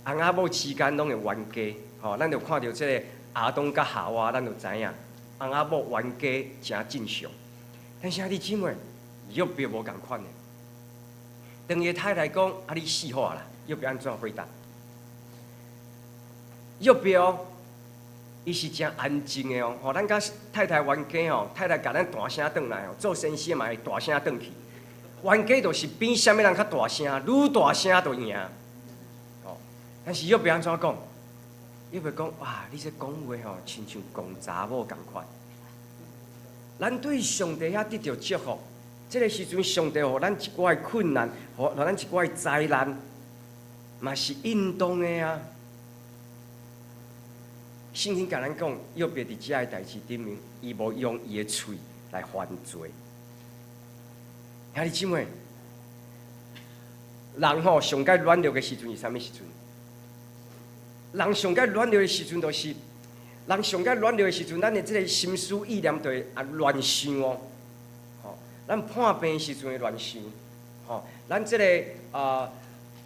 翁仔某之间拢会冤家，吼，咱就看到这个亚当甲夏娃，咱就知影，翁仔某冤家真正常。但是兄弟姊妹，约伯无共款的。当伊太太讲：“啊，你死好啊啦！”约伯安怎回答？约伯伊是真安静的哦，吼，咱甲太太冤家吼，太太甲咱大声转来哦，做先生嘛会大声转去。冤家就是比啥物人较大声，愈大声就赢。哦，但是约伯安怎讲？约伯讲：“哇，你这讲话吼，亲像公查某共款。咱对上帝遐得到祝福，这个时阵上帝互咱一寡的困难，互咱一寡的灾难，嘛是应当的啊。”圣经甲咱讲，约伯伫遮个代志顶面，伊无用伊的喙来犯罪。兄弟姊妹，人吼上界软弱的时阵是啥物时阵？人上界软弱的时阵，就是人上界软弱的时阵，咱的这个心思意念就会乱想哦。吼，咱判病的时阵会乱想，吼，咱这个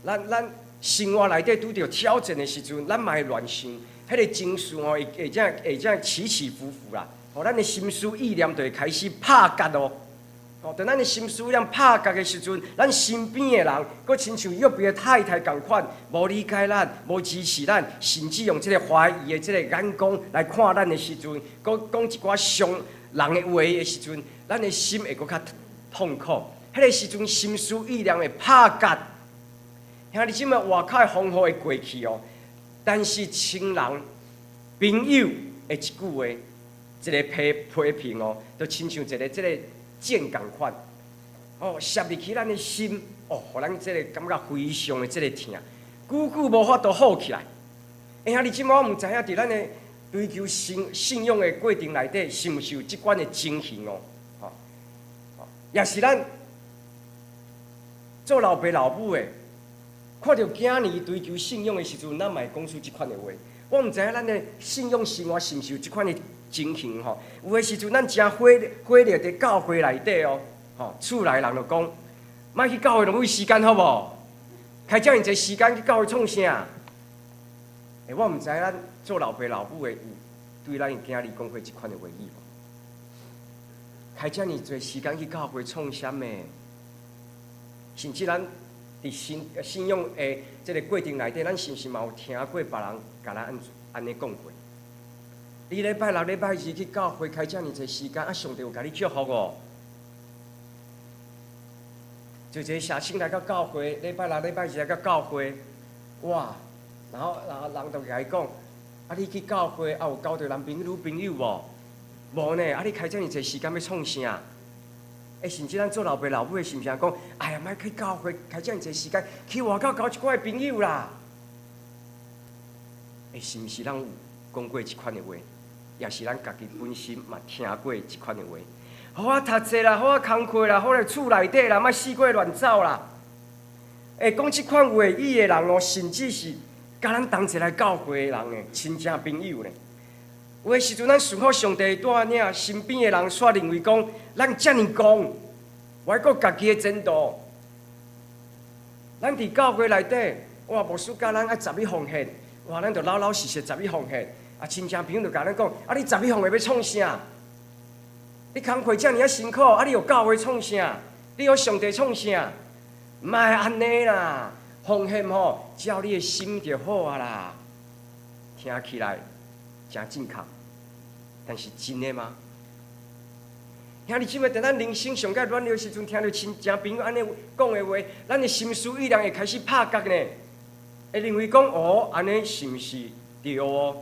咱生活内底拄着挑战的时阵，咱嘛会乱想。迄个情绪吼，会这起起伏伏啦。吼，咱的心思意念就会开始拍结咯。吼，当咱的心思意念拍结的时阵，咱身边的人，佫亲像约伯的太太共款，无理解咱，无支持咱，甚至用这个怀疑的这个眼光来看咱的时阵，佫讲一寡伤人的话的时阵，咱的心会佫较痛苦。迄个时阵，心思意念会拍结。兄弟姊妹，外口的风雨会过去哦。但是亲人、朋友的一句话，一个批评哦，就亲像一个这个箭共款，哦，射入去咱的心，哦，互咱这个感觉非常的这个疼，久久无法度好起来。兄弟姊妹，我毋知影伫咱的追求信仰的过程内底，是毋是有即款的情形哦？也是咱做老爸老母的。看到囝儿追求信仰的时阵，咱嘛会讲出即款的话。我毋知影咱的信仰生活是毋是有即款的情形吼？有的时阵，咱真火热伫教会内底哦，吼，厝内人就讲，莫去教会浪费时间好无？开遮尔济时间去教会创啥？我毋知咱做老爸老母的有对咱的囝儿讲过即款的话语无？开遮尔济时间去教会创啥物？甚至咱。伫信仰的这个过程内底，咱是毋是嘛有听过别人甲咱安尼讲过？你礼拜六、礼拜日去教会开遮尔济时间，上帝有甲你祝福哦。就一个社青来到教会，礼拜六、礼拜日来到教会，哇！然后人就甲伊讲：你去教会有交到男朋友、女朋友无？无呢，你开遮尔济时间要创啥？甚至咱做老爸老母的，是毋是讲？哎呀，莫去教会开遮尔济时间，去外口交一寡朋友啦。是毋是咱有讲过即款的话？也是咱家己本身嘛听过即款的话？好我读册啦，好我工课啦，好咧厝内底啦，莫四界乱走啦。会讲即款话语的人哦，甚至是甲咱同齐来教会的人诶，亲戚朋友呢。有诶时阵，咱顺服上帝带领身边的人，煞认为讲咱遮尔讲，还阁家己的前途。咱伫教会内底，哇，牧师教咱爱十一奉献，哇，咱就老老实实十一奉献。啊，亲戚朋友就甲咱讲，啊，你十一奉献要创啥？你工课遮尔啊辛苦，啊，你有教会创啥？你有上帝创啥？莫安尼啦，奉献吼，照你的心就好啊啦。听起来真正确，但是真的吗？兄弟姊妹，在咱人生上界软弱的时阵，听到亲戚朋友安尼讲的话，咱的心思意念会开始拍角呢，会认为讲哦，安尼是毋是对哦？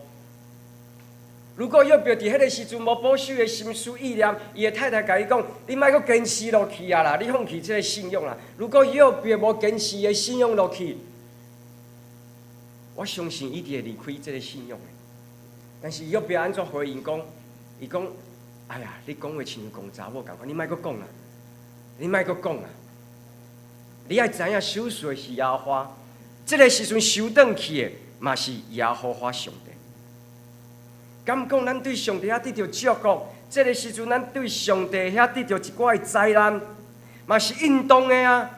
如果约伯伫迄个时阵无保守的心思意念，伊的太太甲伊讲：“你莫阁坚持落去啊啦，你放弃这个信仰啦。”如果约伯无坚持的信仰落去，我相信伊会离开这个信仰的。但是约伯安怎回应讲？伊讲：“哎呀，你讲话亲像公查某共款，你莫阁讲啦，你莫阁讲啦。你爱知影守岁是耶和华，这个时阵收转去的嘛是耶和华上帝。”敢讲咱对上帝遐得到祝福，这个时阵咱对上帝遐得到一寡的灾难，嘛是应当的啊！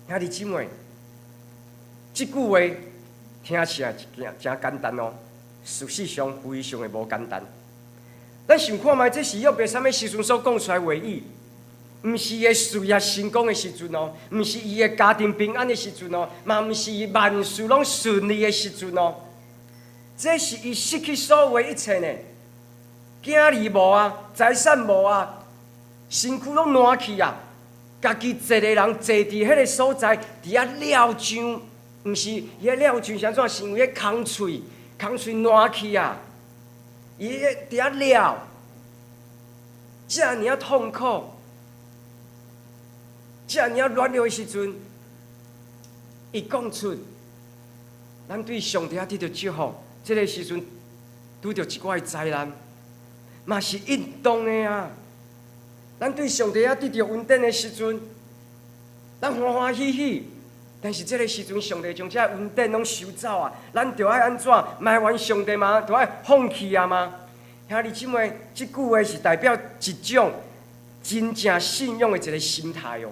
兄弟姊妹，这句话听起来真简单哦，事实上非常的无简单。咱想看觅，这是约伯啥物时阵所讲出来话语，毋是伊的事业成功的时阵哦，毋是伊的家庭平安的时阵哦，嘛毋是伊万事拢顺利的时阵哦。这是伊失去所有的一切呢，囝儿无啊，财产无啊，身躯拢烂去啊，家己一个人坐伫迄个所在，伫遐了上，毋是伊遐了上是安怎？是因为迄空喙烂去啊，伊伫遐了，遮尔啊痛苦，遮尔啊软弱的时阵，伊讲出，咱对上帝啊得到祝福。这个时阵拄着一寡灾难，嘛是应当的啊！咱对上帝啊得到稳定的时阵，咱欢欢喜喜。但是这个时阵，上帝将这稳定拢收走啊！咱着爱安怎？埋怨上帝吗？着爱放弃啊吗？兄弟姊妹，这句话是代表一种真正信仰的一个心态哦。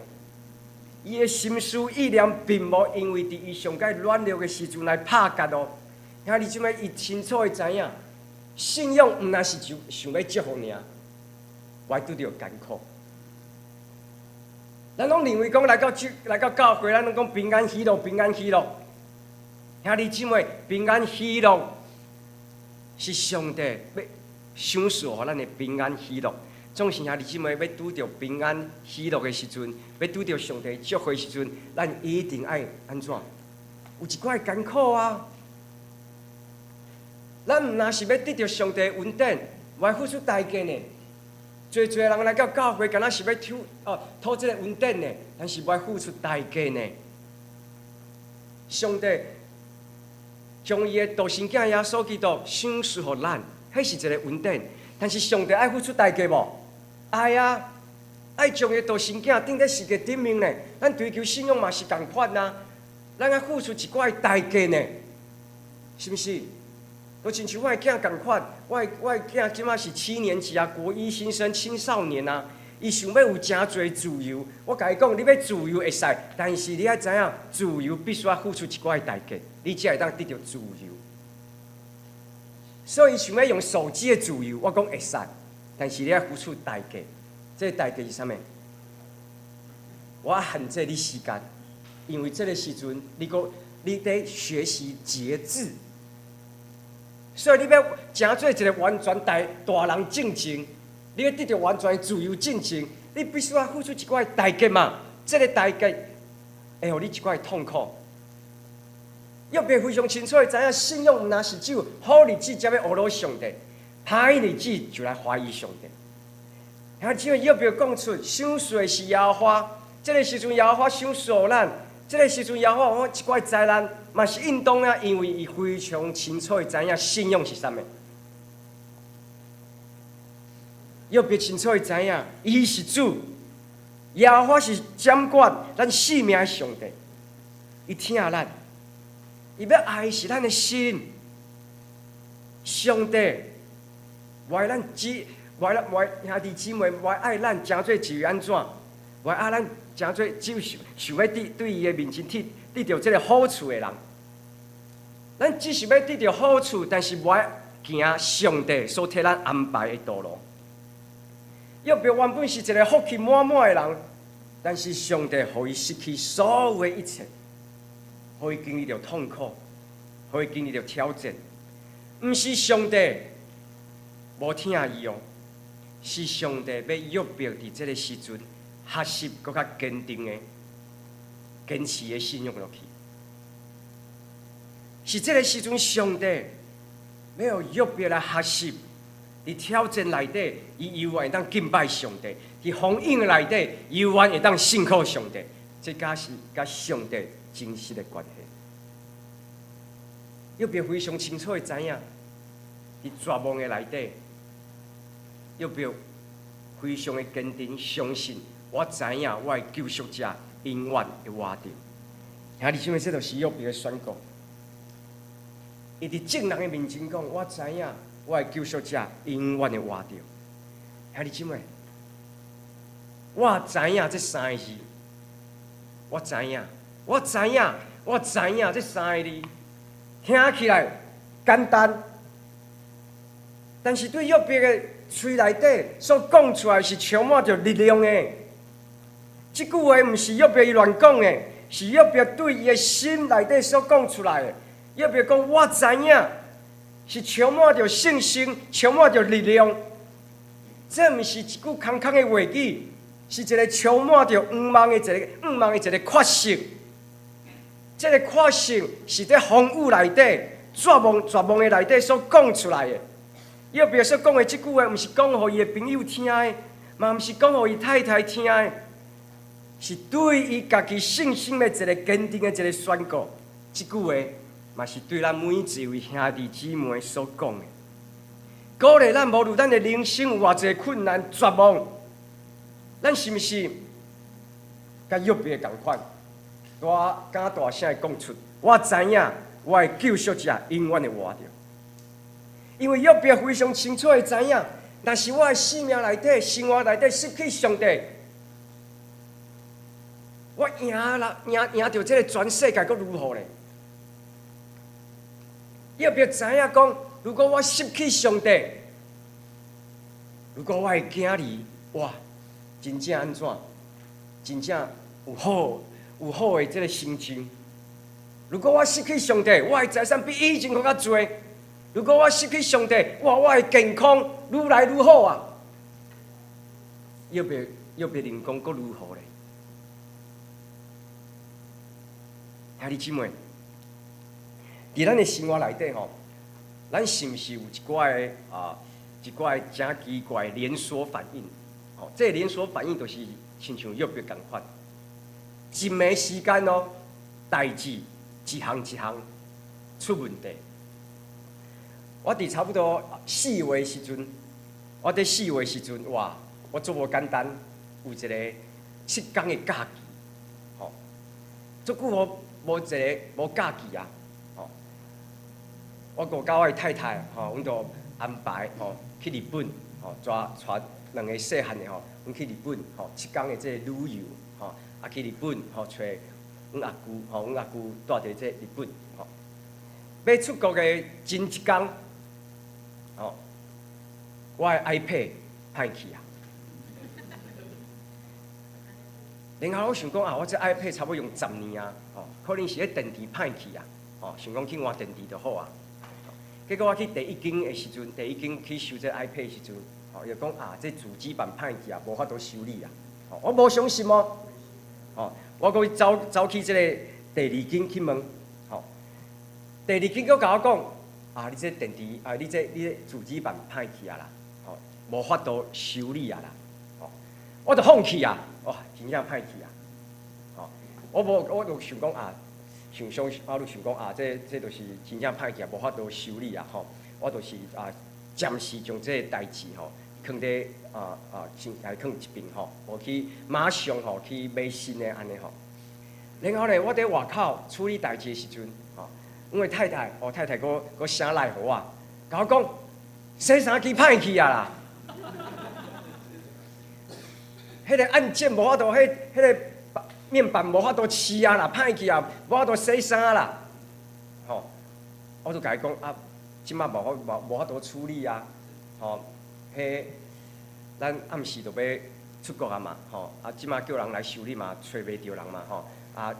伊的心思意念并无因为伫伊上界软弱的时阵来拍角哦。兄弟姊妹，伊清楚会知影，信仰毋那是就想要祝福尔，还拄着艰苦。咱拢认为讲来到教会，咱拢讲平安喜乐，平安喜乐。兄弟姊妹，平安喜乐是上帝要赏赐予咱的平安喜乐。总是兄弟姊妹要拄着平安喜乐的时阵，要拄着上帝祝福的时阵，咱一定爱安怎？有一寡艰苦啊！咱毋若是要得到上帝稳定，还付出代价呢。侪人来到教会，敢若是要讨这个稳定呢，但是还付出代价呢。上帝将伊的独生囝耶稣基督赏赐予咱，迄是一个稳定。但是上帝爱付出代价无？爱啊！爱将伊的独生囝钉在世界顶面呢。咱追求信仰嘛是共款啊，咱爱付出一寡代价呢，是毋是？都亲像我的囝共款，我的囝即马是7年级啊，国一新生青少年啊，伊想要有真侪自由。我甲伊讲，你要自由会使，但是你爱知影，自由必须要付出一寡代价，你才会当得到自由。所以伊想要用手机的自由，我讲会使，但是你要付出代价。这个代价是啥物？我限制你时间，因为这个时阵你得学习节制。所以你要真做一个完全大人进前，你要得到完全自由进前，你必须要付出一寡代价嘛。这个代价会互你一寡痛苦。约伯非常清楚的知影，信仰毋那是只有好日子才要学罗上帝，歹日子就来怀疑上帝。然后只约伯讲出，赏赐的是耶和华，这个时阵耶和华赏赐予咱。这个时阵，耶和华一寡灾难，嘛是应当啊，因为伊非常清楚的知影信仰是啥物。约别清楚会知影，伊是主，耶和华是掌管咱性命的上帝。伊听咱，伊要爱是咱的心。上帝为咱为兄弟姊妹，为爱咱诚做是安怎？为爱咱诚做只想要对伊的面前得到这个好处的人。咱只是要得到好处，但是无爱行上帝所替咱安排的道路。约伯原本是一个福气满满的人，但是上帝予伊失去所有的一切，予伊经历着痛苦，予伊经历着挑战。毋是上帝无听伊哦，是上帝要约伯伫这个时阵学习搁较坚定的、坚持的信用落去。是这个时阵，上帝要约伯来学习，伫挑战内底，伊永远会当敬拜上帝；伫风影内底，伊永远会当信靠上帝。这才是甲上帝真实的关系。约伯非常清楚的知影，伫绝望的内底，约伯非常的坚定，相信我知影我的救赎者永远会活着。兄弟姊妹，这就是约伯的宣告。伊伫众人的面前讲：“我知影我的救赎者永远会活着。”兄弟姊妹，我知影这三个字，我知影这三个字。听起来简单，但是对约伯的嘴内底所讲出来是充满着力量的。这句话毋是约伯伊乱讲的，是约伯对伊的心内底所讲出来的。约伯讲：“我知影，是充满着信心，充满着力量。”这毋是一句空空的话语，是一个充满着毋茫的一个确实。这个确实是在风雨内底、绝望的内底所讲出来的。约伯所讲的这句话，毋是讲互伊的朋友听的，嘛毋是讲互伊太太听的，是对伊家己信心的一个坚定的一个宣告。这句话嘛是对咱每一位兄弟姊妹所讲的，鼓励咱无论咱的人生有偌济困难、绝望，咱是毋是甲约伯同款？敢大声地讲出，我知影我的救赎者永远会活着。因为约伯非常清楚地知影，但是我的生命内底、生活内底失去上帝，我赢着这个全世界，阁如何呢？约伯知影讲，如果我失去上帝，如果我的囝儿，哇，真正安怎？真正有好的这个心情。如果我失去上帝，我的财产比以前更较多；如果我失去上帝，哇，我的健康愈来愈好啊！约伯人讲，阁如何呢？兄弟姊妹，伫咱的生活内底吼，咱是毋是有一寡的真奇怪的连锁反应？吼，这个连锁反应就是亲像约伯共款。一暝时间哦，代志一项出问题。我伫差不多4月时阵，哇，我做无简单，有一个7天的假期，吼，足久无假期啊，吼，我甲我的太太，吼，阮就安排吼去日本，吼，带2个细汉的吼，阮去日本，吼7天的这个旅游，吼。啊，去日本吼，找阮阿舅，吼，阮阿舅住伫这日本，吼。要出国的前一天，吼，我的 iPad 歹去啊。然后我想讲啊，我这 iPad 差不多用10年啊，吼，可能是迄电池歹去啊，吼，想讲去换电池就好啊。结果我去第一间去修这 iPad 的时阵，吼，伊讲啊，这主机板歹去啊，无法度修理啊。吼，我无相信哦。哦，我搁走去这个第2间去问，吼，第2间佫甲我讲，啊，你这电池，啊，你这主机板歹去啊啦，吼，无法度修理啊啦，吼，我就放弃啊，哇，真正歹去啊，吼，我就想讲啊，我就想讲啊，这就是真正歹去啊，无法度修理啊，吼，我就是啊，暂时将这个代志吼放伫来放一边吼，无去马上吼去买新的安尼吼。然后咧，我伫外口处理代志的时阵，吼，阮的太太佫写来互我，甲我讲洗衫机歹去啊啦，迄个按键无法度，迄个面板无法度试啊啦，歹去啊，无法度洗衫啦，吼，我就甲伊讲啊，即摆无法度处理啊，吼，迄咱暗时就要出国啊嘛，吼，啊，即摆叫人来修理嘛，找袂着人嘛，吼。啊，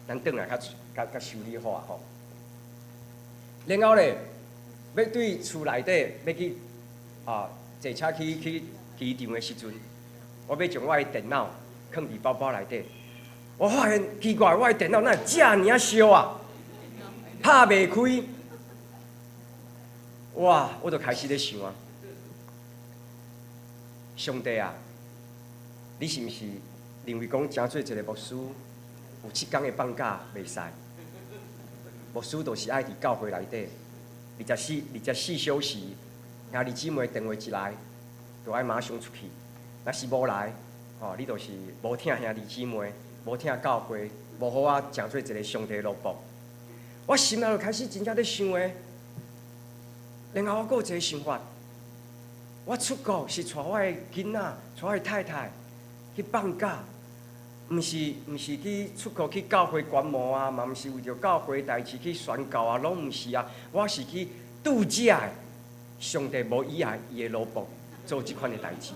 咱转来较修理好啊吼。然后咧，要对厝内底要去坐车去机场的时阵，我要将我的电脑放伫包包内底。我发现奇怪，我的电脑哪会遮尔啊烧啊，拍袂开。哇！我就开始咧想啊，上帝啊，你是毋是认为讲真做一个牧师？有7天的放假袂使，牧师就是爱伫教会内底24小时，兄弟姊妹电话一来，就爱马上出去。若是无来，吼，你就是无听兄弟姊妹，无听教会，无好啊，诚做一个上帝的萝卜。我心内就开始真正咧想诶，然后我阁有一个想法，我出国是带我的囡仔，带我的太太去放假。毋是去出国去教会观摩啊，嘛毋是为着教会代志去宣教啊，拢毋是啊。我是去度假的，上帝无以外伊的萝卜做即款的代志，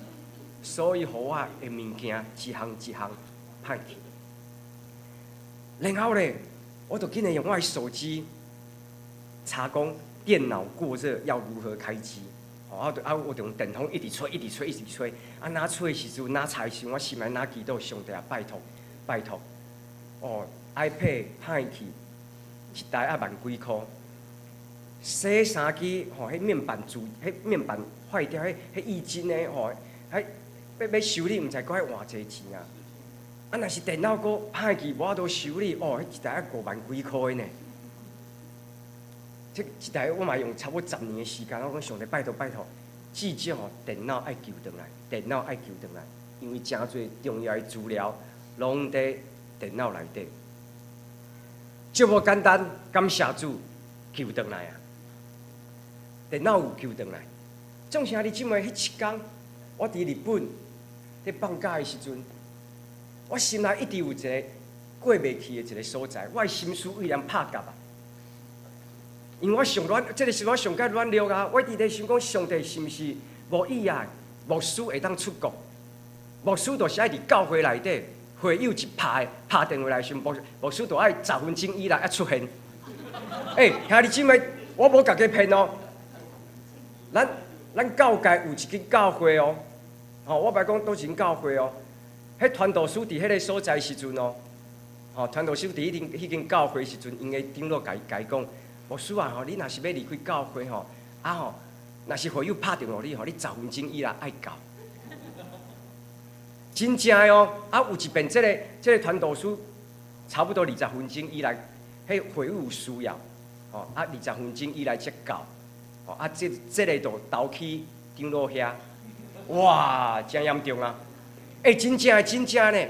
所以互我的物件一项一项歹去。然后咧，我就紧来用我的手机查讲电脑过热要如何开机。我就用电筒一直吹，哪吹的时阵，哪查的时阵，我心内哪祈祷上帝啊，拜托，iPad 歹去，一台要万几箍，洗衫机迄面板坏掉，迄液晶的要修理，毋知阁爱换侪钱啊！若是电脑阁歹去，无法度修理，迄一台要5万几箍的呢。这一台我嘛用差不多10年的时间，我讲上帝拜托，至少电脑爱救回来，因为真侪重要的资料拢伫电脑内底。这么简单，感谢主救回来啊！电脑有救回来。众兄弟姊妹，迄7天我伫日本伫放假的时阵，我心内一直有一个过袂去的一个所在，我的心思为人拍夹啊！因为我上软，这个是我上界软弱啊！我伫咧想讲，上帝是毋是无意啊？牧师会当出国，牧师就是爱伫教会内底，会友一拍电话来时，牧师就爱10分钟以内出现。兄弟姊妹，我无甲佮骗哦。咱教界有一间教会哦，我袂讲倒一间教会哦。迄传道书伫迄个所在时阵哦，传道书伫迄间教会时阵，因个长老甲伊讲。牧师啊，你若是要离开教会若是会友拍电话你你10分钟以内爱到。真正的哦，有一遍这个传道书差不多20分钟以内，迄会友有需要，20分钟以内才到，这个就投去长老遐，哇，真严重啊！真正呢，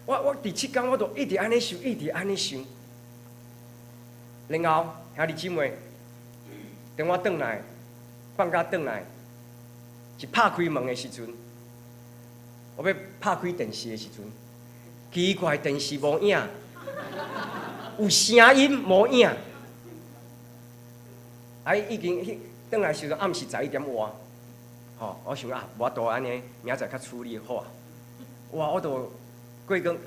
我第7天我就一直安尼想。然后兄弟姊妹，等我转来，放假转来，一拍开门的时阵，我要拍开电视的时阵，奇怪电视无影，有声音无影。已经转来时阵暗时11点外，我想无法度安尼，明仔载较处理好啊。哇，我就过工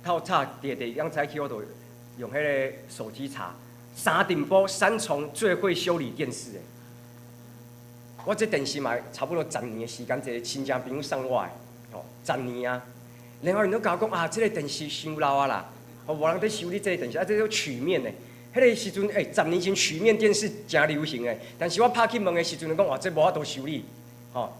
透早第2早起，我就用迄个手机查。3电波3重最会修理电视的，我这电视嘛差不多10年的时间，一个亲戚朋友送我的，10年啊。然后因都甲我讲这个电视伤老啊啦，无人在修理这个电视，这叫曲面的。迄个时阵10年前曲面电视真流行的，但是我拍去问的时阵，就讲这无法度修理，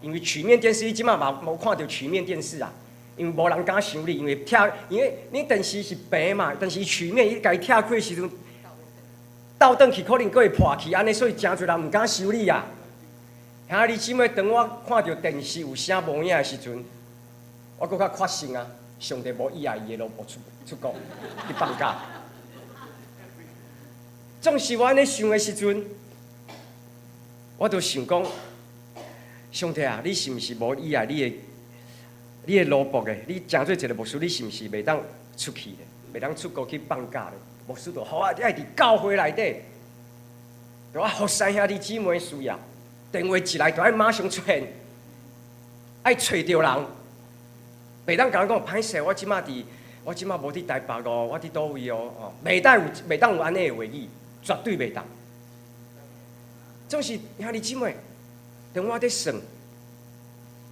因为曲面电视你即马嘛无看到曲面电视啊，因为无人敢修理，因为你电视是平嘛，但是曲面伊家拆开的时阵。倒转去可能佫会破去，安尼所以真侪人毋敢修理啊。兄弟姊妹，当我看到电视有啥无影的时阵，我搁较确信啊，上帝无以后伊的路无出国去放假。总是我安尼想的时阵，我就想讲，上帝啊，你是毋是无以后你的路博的？你诚做一个牧师，你是毋是袂当出去的？袂当出国去放假的？牧师就好啊，爱伫教会内底，就爱服侍兄弟姊妹需要。电话一来，就爱马上出现，爱找着人，袂当甲人讲歹势，我即马无伫台北哦，我伫倒位哦，袂当有安尼的话语，绝对袂当。总是兄弟姊妹，当我伫算，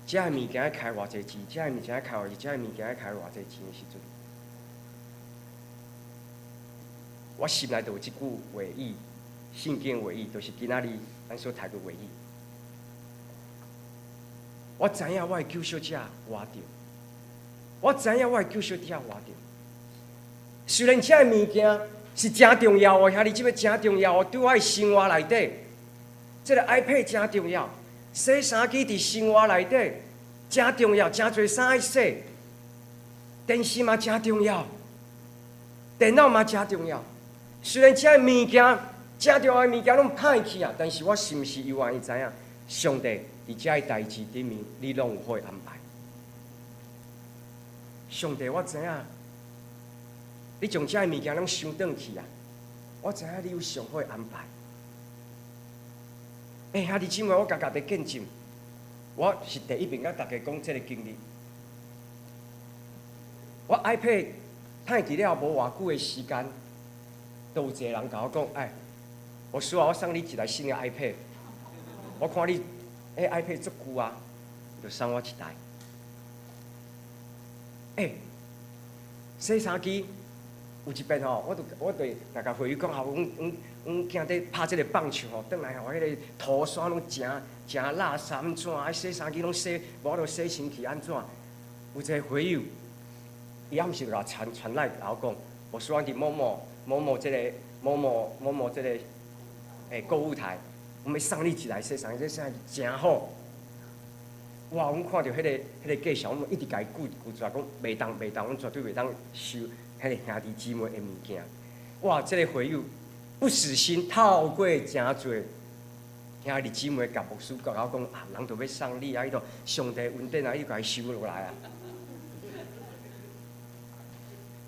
遮个物件要开偌济钱，遮个物件要开偌济，遮个物件要开偌济钱的时阵，我心内就有一句话语，圣经话语，就是今仔日咱所读的话语。我知影我的救赎者活着，我知影我的救赎者活着。虽然这个物件是真重要哦，兄弟姊妹真重要哦，对我的生活内底，这个 iPad 真重要，洗衫机伫生活内底真重要，真侪衫爱洗，电视嘛真重要，电脑嘛真重要。虽然这个物件真重要的物件拢歹去啊，但是我是毋是又愿意知影，上帝伫遮个代志顶面，你拢有好安排。上帝，我知影，你将遮个物件拢收转去啊，我知影你有上好的安排。兄弟姊妹，我家己见证，我是第一遍甲大家讲这个经历。我 iPad 歹去了无偌久的时间，都有一个人甲我讲，哎，我说啊，我送你一台新的 iPad。我看你，iPad 足久啊，就送我一台。洗衫机有一遍吼，我对大家回忆讲，阮囝在拍这个棒球吼，转来吼，迄个涂衫拢真垃圾，安怎？洗衫机拢洗，无就洗身体安怎？有一个回忆，伊暗时就甲我传来，然后讲，我说我伫某某这个购物台，我要送你一台洗衫机，这洗衫机真好。哇！阮看到迄个介绍，阮一直甲伊拒绝讲袂当，阮绝对袂当收迄个兄弟姊妹的物件。哇！这个回忆不死心，透过真侪兄弟姊妹甲牧师甲我讲啊，人就要送你啊，迄个上帝恩典啊，伊就甲伊收落来啊，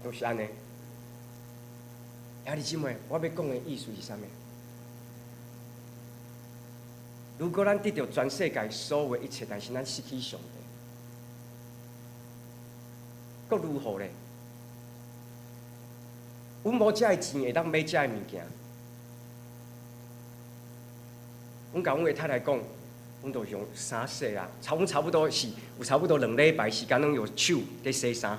就是安尼。兄弟姊妹，我要讲的意思是啥物？如果咱得到全世界所有的一切，但是咱失去上帝，阁如何呢？阮无遮个钱会当买遮个物件。阮甲阮个太太讲，阮就用衫洗啊，阮差不多是有差不多2礼拜时间，拢用手在洗衫。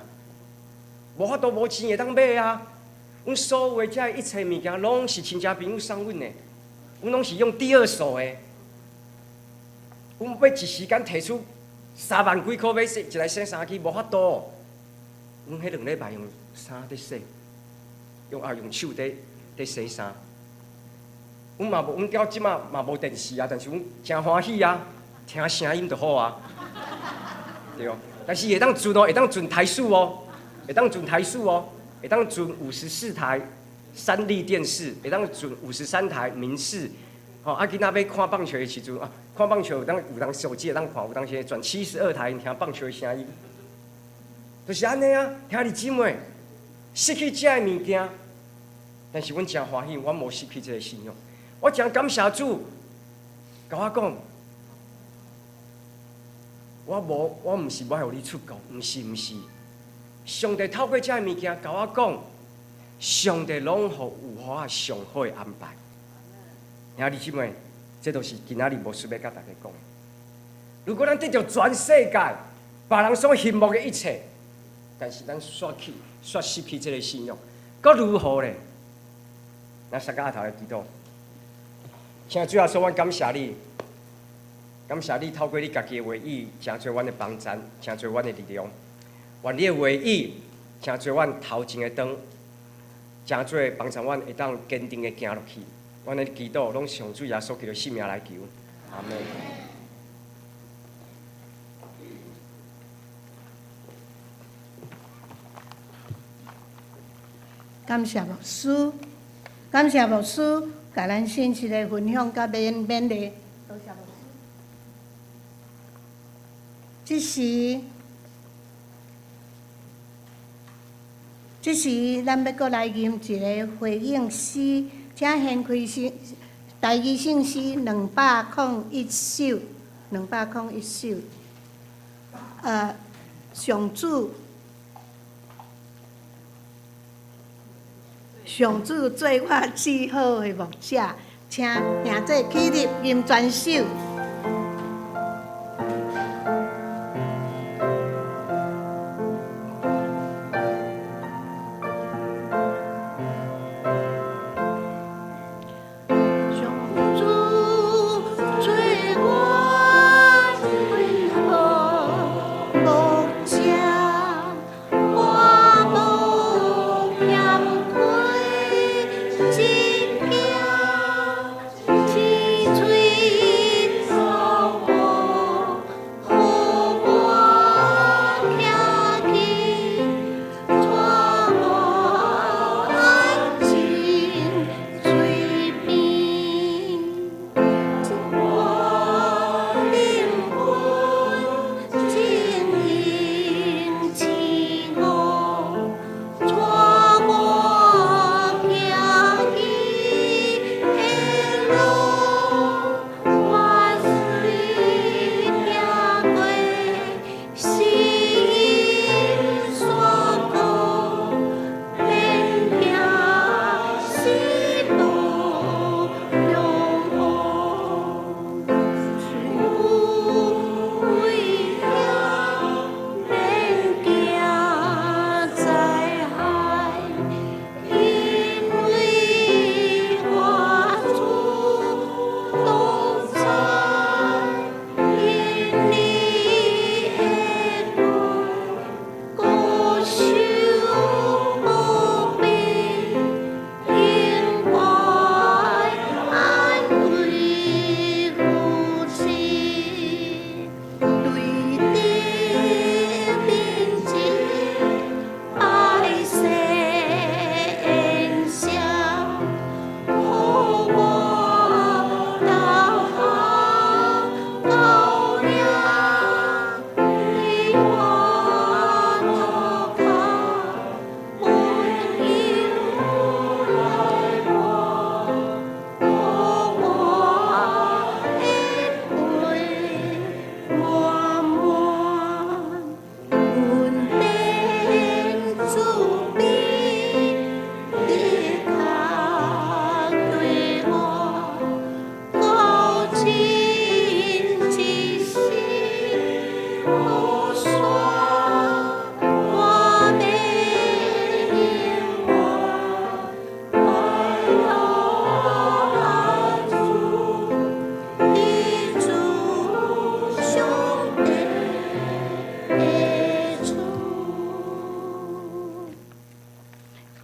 无法度无钱会当买啊！阮所有的遮一切物件，拢是亲戚朋友送阮的，阮拢是用第二手的。阮要一时间摕出3万几箍买一台洗衫机，无法度。阮迄2礼拜用衫在洗，用手在洗衫。阮到即马嘛无电视啊，但是阮真欢喜啊，听声音就好啊，对哦。但是会当存哦，会当存台数哦，会当存台数哦，会当存54台3立电视，会当存53台民视。吼，啊，囡仔要看棒球的时阵啊，看棒球有当手机会当看，有当时转72台听棒球的声音，就是安尼啊。兄弟姊妹，失去这个物件，但是阮真欢喜，阮无失去这个信仰。我真感谢主，甲我讲，我毋是要互你出国，毋是。上帝透过这个物件甲我讲，上帝拢有我上好的安排。兄弟姊妹，这就是今仔日牧师要甲大家讲的。如果咱得到全世界别人所羡慕的一切，但是咱煞失去这个信仰，阁如何呢？咱三个阿头来祈祷，请主耶稣，阮感谢你，感谢你透过你家己的话语，成做阮的帮助，成做阮的力量。愿你的话语成做阮头前的灯，成做帮助阮会当坚定的行落去。阮的祈祷拢上主耶稣基督的性命来求，阿门。感谢牧师，感谢牧师，甲咱信息的分享甲勉励。多谢牧师。这时，咱要搁来吟一个回应诗，请献开台语圣诗201首，201首。上主做我最好的牧者，请兄弟起立吟全首。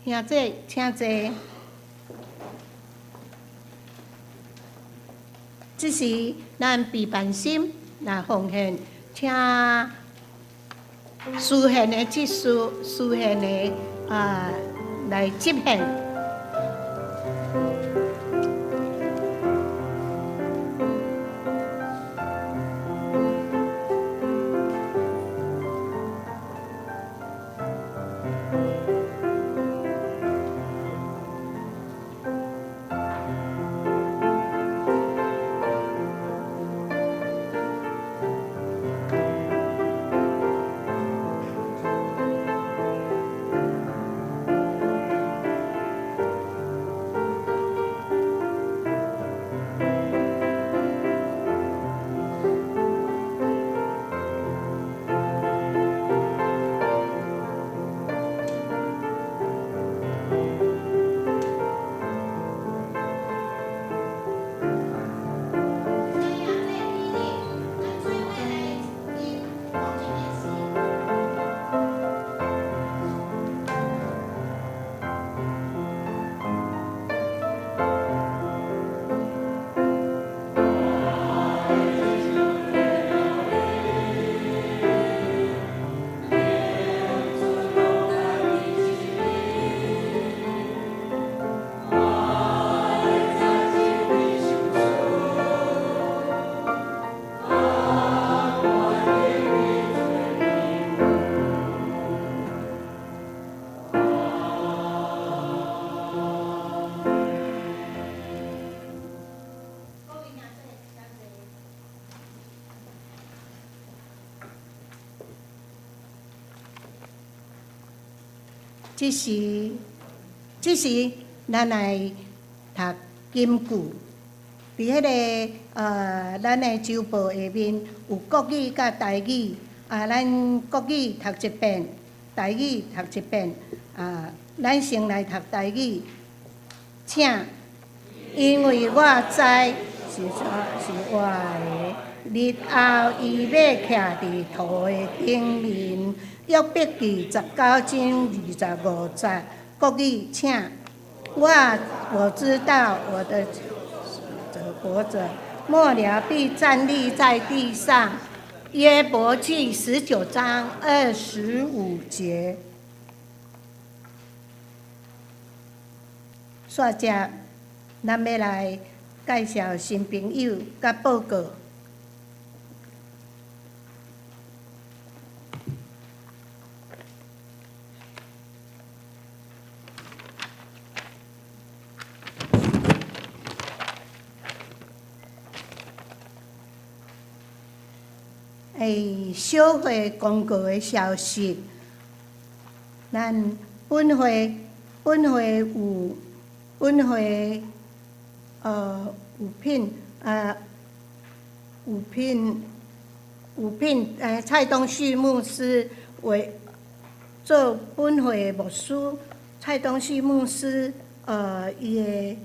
兄弟，请坐。这是咱备办心来奉献，请书献的技术、书献的来接献。即时咱来读金句，伫迄个咱的周报下面有国语甲台语，咱国语读一遍，台语读一遍，咱先来读台语，请。因为我知是我的，日后伊要徛伫土的顶面。约伯记19章25节，国语请。我知道我的活着，末了必站立在地上。约伯记19章25节。煞只，咱要来介绍新朋友甲报告。小会公告的消息，咱本会有聘蔡东旭牧师为做本会牧师。蔡东旭牧师伊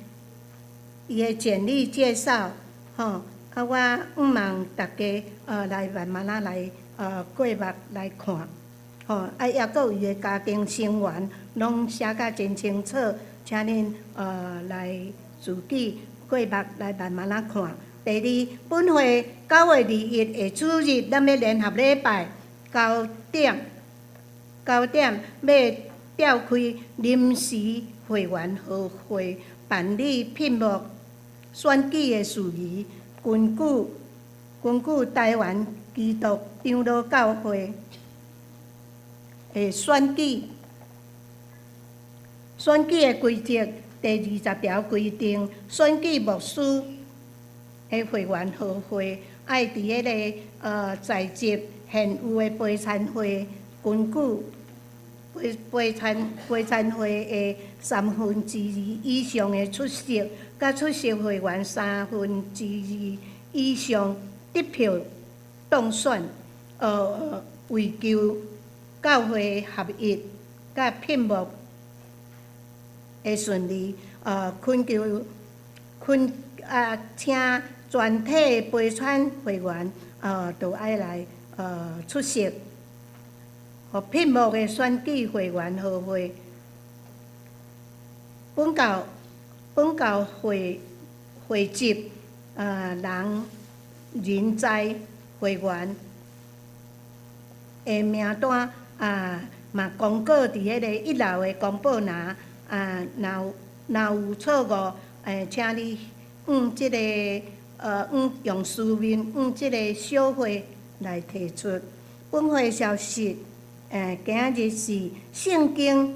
的简历介绍，吼。我望大家来慢慢来过目来看，吼，也搁有伊的家庭成员拢写甲真清楚，请恁来自己过目来慢慢看。第二，本会9月2日下主日，咱要联合礼拜9点要召开临时会员和会，办理聘牧选举的事宜。根据台湾基督长老教会的选举的规则第20条规定，选举牧师的会员和会，爱伫迄个在籍现有的陪参会，根据陪参会的2/3以上的出席。甲出席会员2/3以上得票当选，为求教会合一甲聘牧会顺利，请全体陪参会员都爱来出席，互聘牧的选举会员和会。本教会籍人在会员的名单嘛公告伫迄个1楼的公报栏，若有错误，请你即个用书面即个小会来提出。本会消息，今日是圣经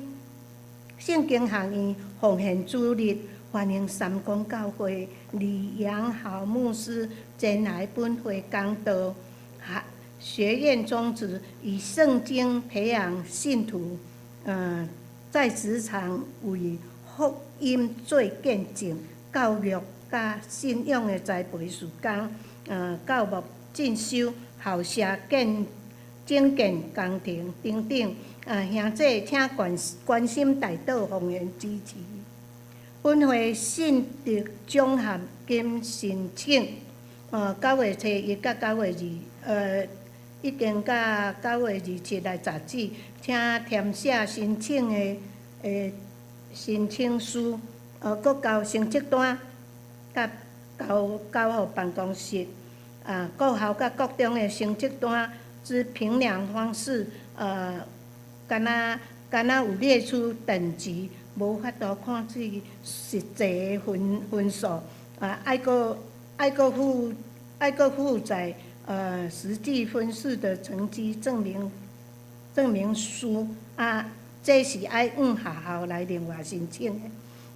学院奉献主日。欢迎三公教会李阳豪牧师前来本会讲道。学院宗旨以圣经培养信徒，在职场为福音做见证，教育甲信仰的栽培事工，教牧进修、校舍整建工程等等。兄弟，请关心大道奉献支持。本会信德奖学金申请，9月初1到9月2，已经到9月27来截止，请填写申请的申请书，搁交成绩单，甲交互办公室。各校甲各中的成绩单之评量方式，敢若有列出等级。无法度看出实际的分数，爱搁附载实际分数的成绩证明书，这是爱学校来另外申请的。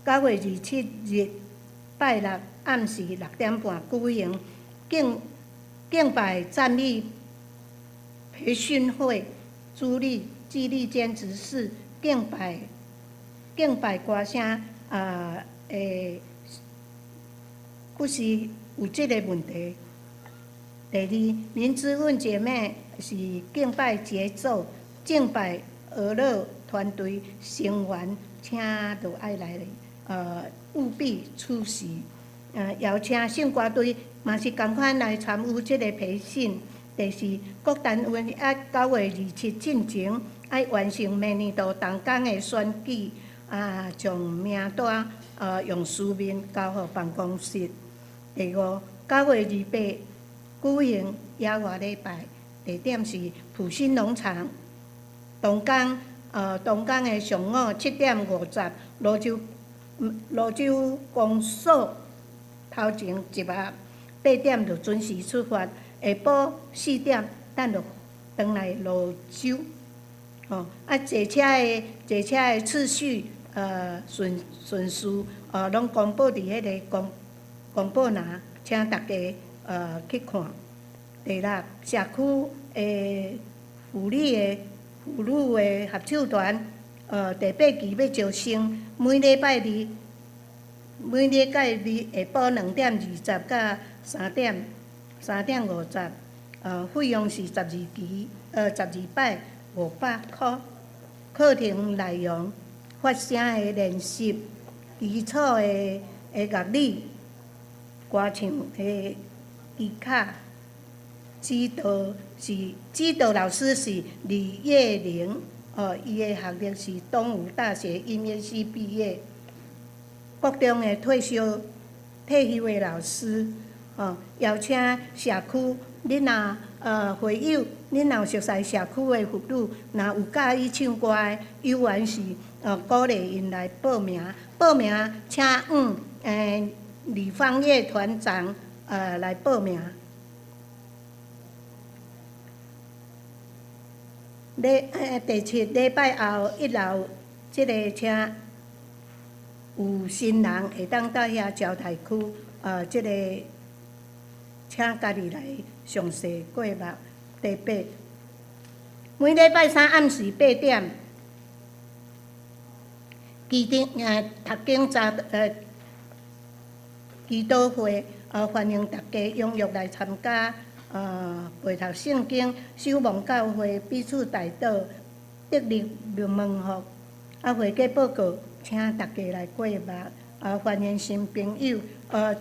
9月27日拜六暗时6点半举行敬拜赞美培训会，主理纪律监执事敬拜歌声不是有即个问题。第二，民知阮姐妹是敬拜节奏，敬拜娱乐团队成员，请都爱来务必出席。邀请圣歌队嘛是共款来参与即个培训。第四，各单位爱9月27进前爱完成明年度动工的选举，将名单用书面交予办公室。第五，9月28举行野外礼拜，地点是埔心农场。动工的上午7点50，泸州公所头前集合，8点就准时出发，下晡4点等就返来泸州。坐车的次序顺序拢公布伫迄个公布栏，请大家去看。第六，社区的妇女的合唱团，第8期要招生，每礼拜二下晡2点20到3点50，费用是12期12摆500块。课程内容：发声的练习，基础的乐理，歌唱的技巧。指导老师是李叶玲，伊的学历是东吴大学音乐系毕业。国中的退休的老师，邀请社区，恁若会友，恁若有熟悉社区的妇女，若有介意唱歌的，有缘是鼓励因来报名。报名请李芳叶团长来报名。第七，礼拜后1楼即个请有新人会当到遐招待区，即个请家己来详细过目。第八，每礼拜3暗时8点，读经祈祷会，欢迎大家踊跃来参加。陪读圣经、守望教会彼此代祷，得力问候。会计报告，请大家来过目。欢迎新朋友。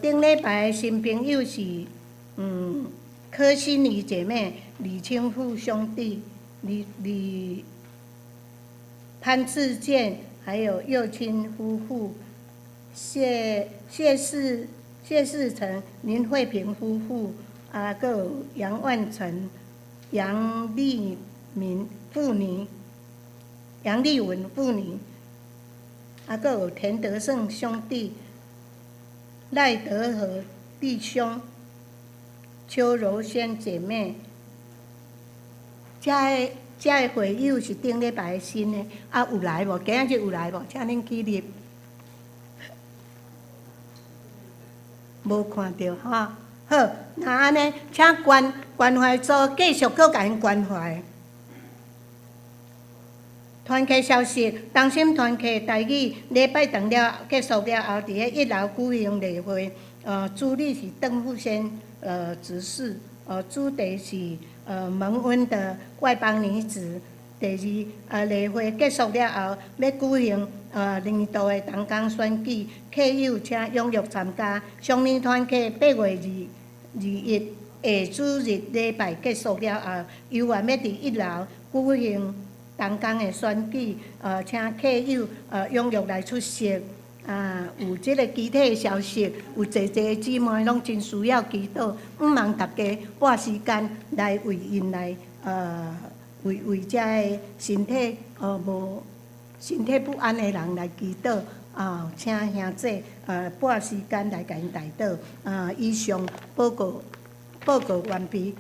顶礼拜的新朋友是柯心怡姐妹、李清富兄弟、李潘志健，还有右亲夫妇，谢世成、林慧萍夫妇。还有杨万成、杨丽文妇女，还有田德胜兄弟、赖德和弟兄、邱柔仙姐妹。这个会友是顶礼拜新的，有来无？今仔日有来无？请恁起立。无看到哈。好，那安尼，请关怀组继续搁甲因关怀。团契消息：同心团契台语礼拜长了结束了后，伫咧1楼举行例会。主理是邓富先执事。主题是蒙恩的外邦女子。第二，例会结束了后，要举行年度的同工选举，客友请踊跃参加。双年团契8月2日下主日礼拜结束了后，由原要伫1楼举行同工的选举，请客友踊跃来出席。有即个具体的消息，有侪姊妹拢真需要祈祷，毋茫大家拨时间来为因来为遮个身体无身体不安的人来祈祷。请兄弟拨时间来甲因代祷。以上报告完毕。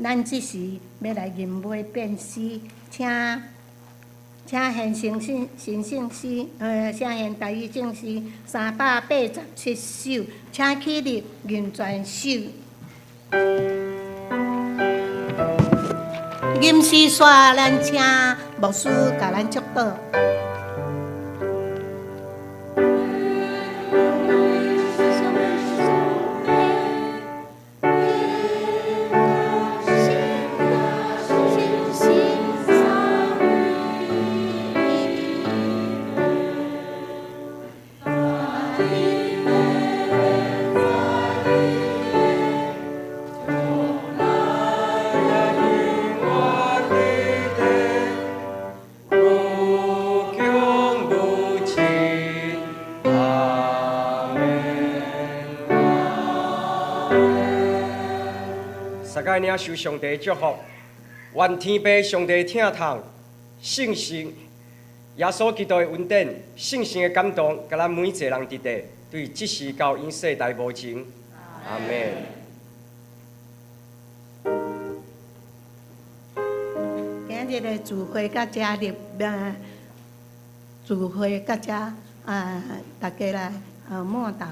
咱即时要来吟尾变诗，请现神圣诗，请现台语正诗387首，请起立吟全首。吟诗煞，咱请牧师甲咱祝祷。大家领受上帝的祝福，愿天父上帝疼痛、圣神、耶稣基督的恩典、圣神的感动，甲咱每一个人伫地，对即时到永世代无情。阿门。今日的聚会到遮入，聚会到遮大家来满道。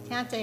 请坐。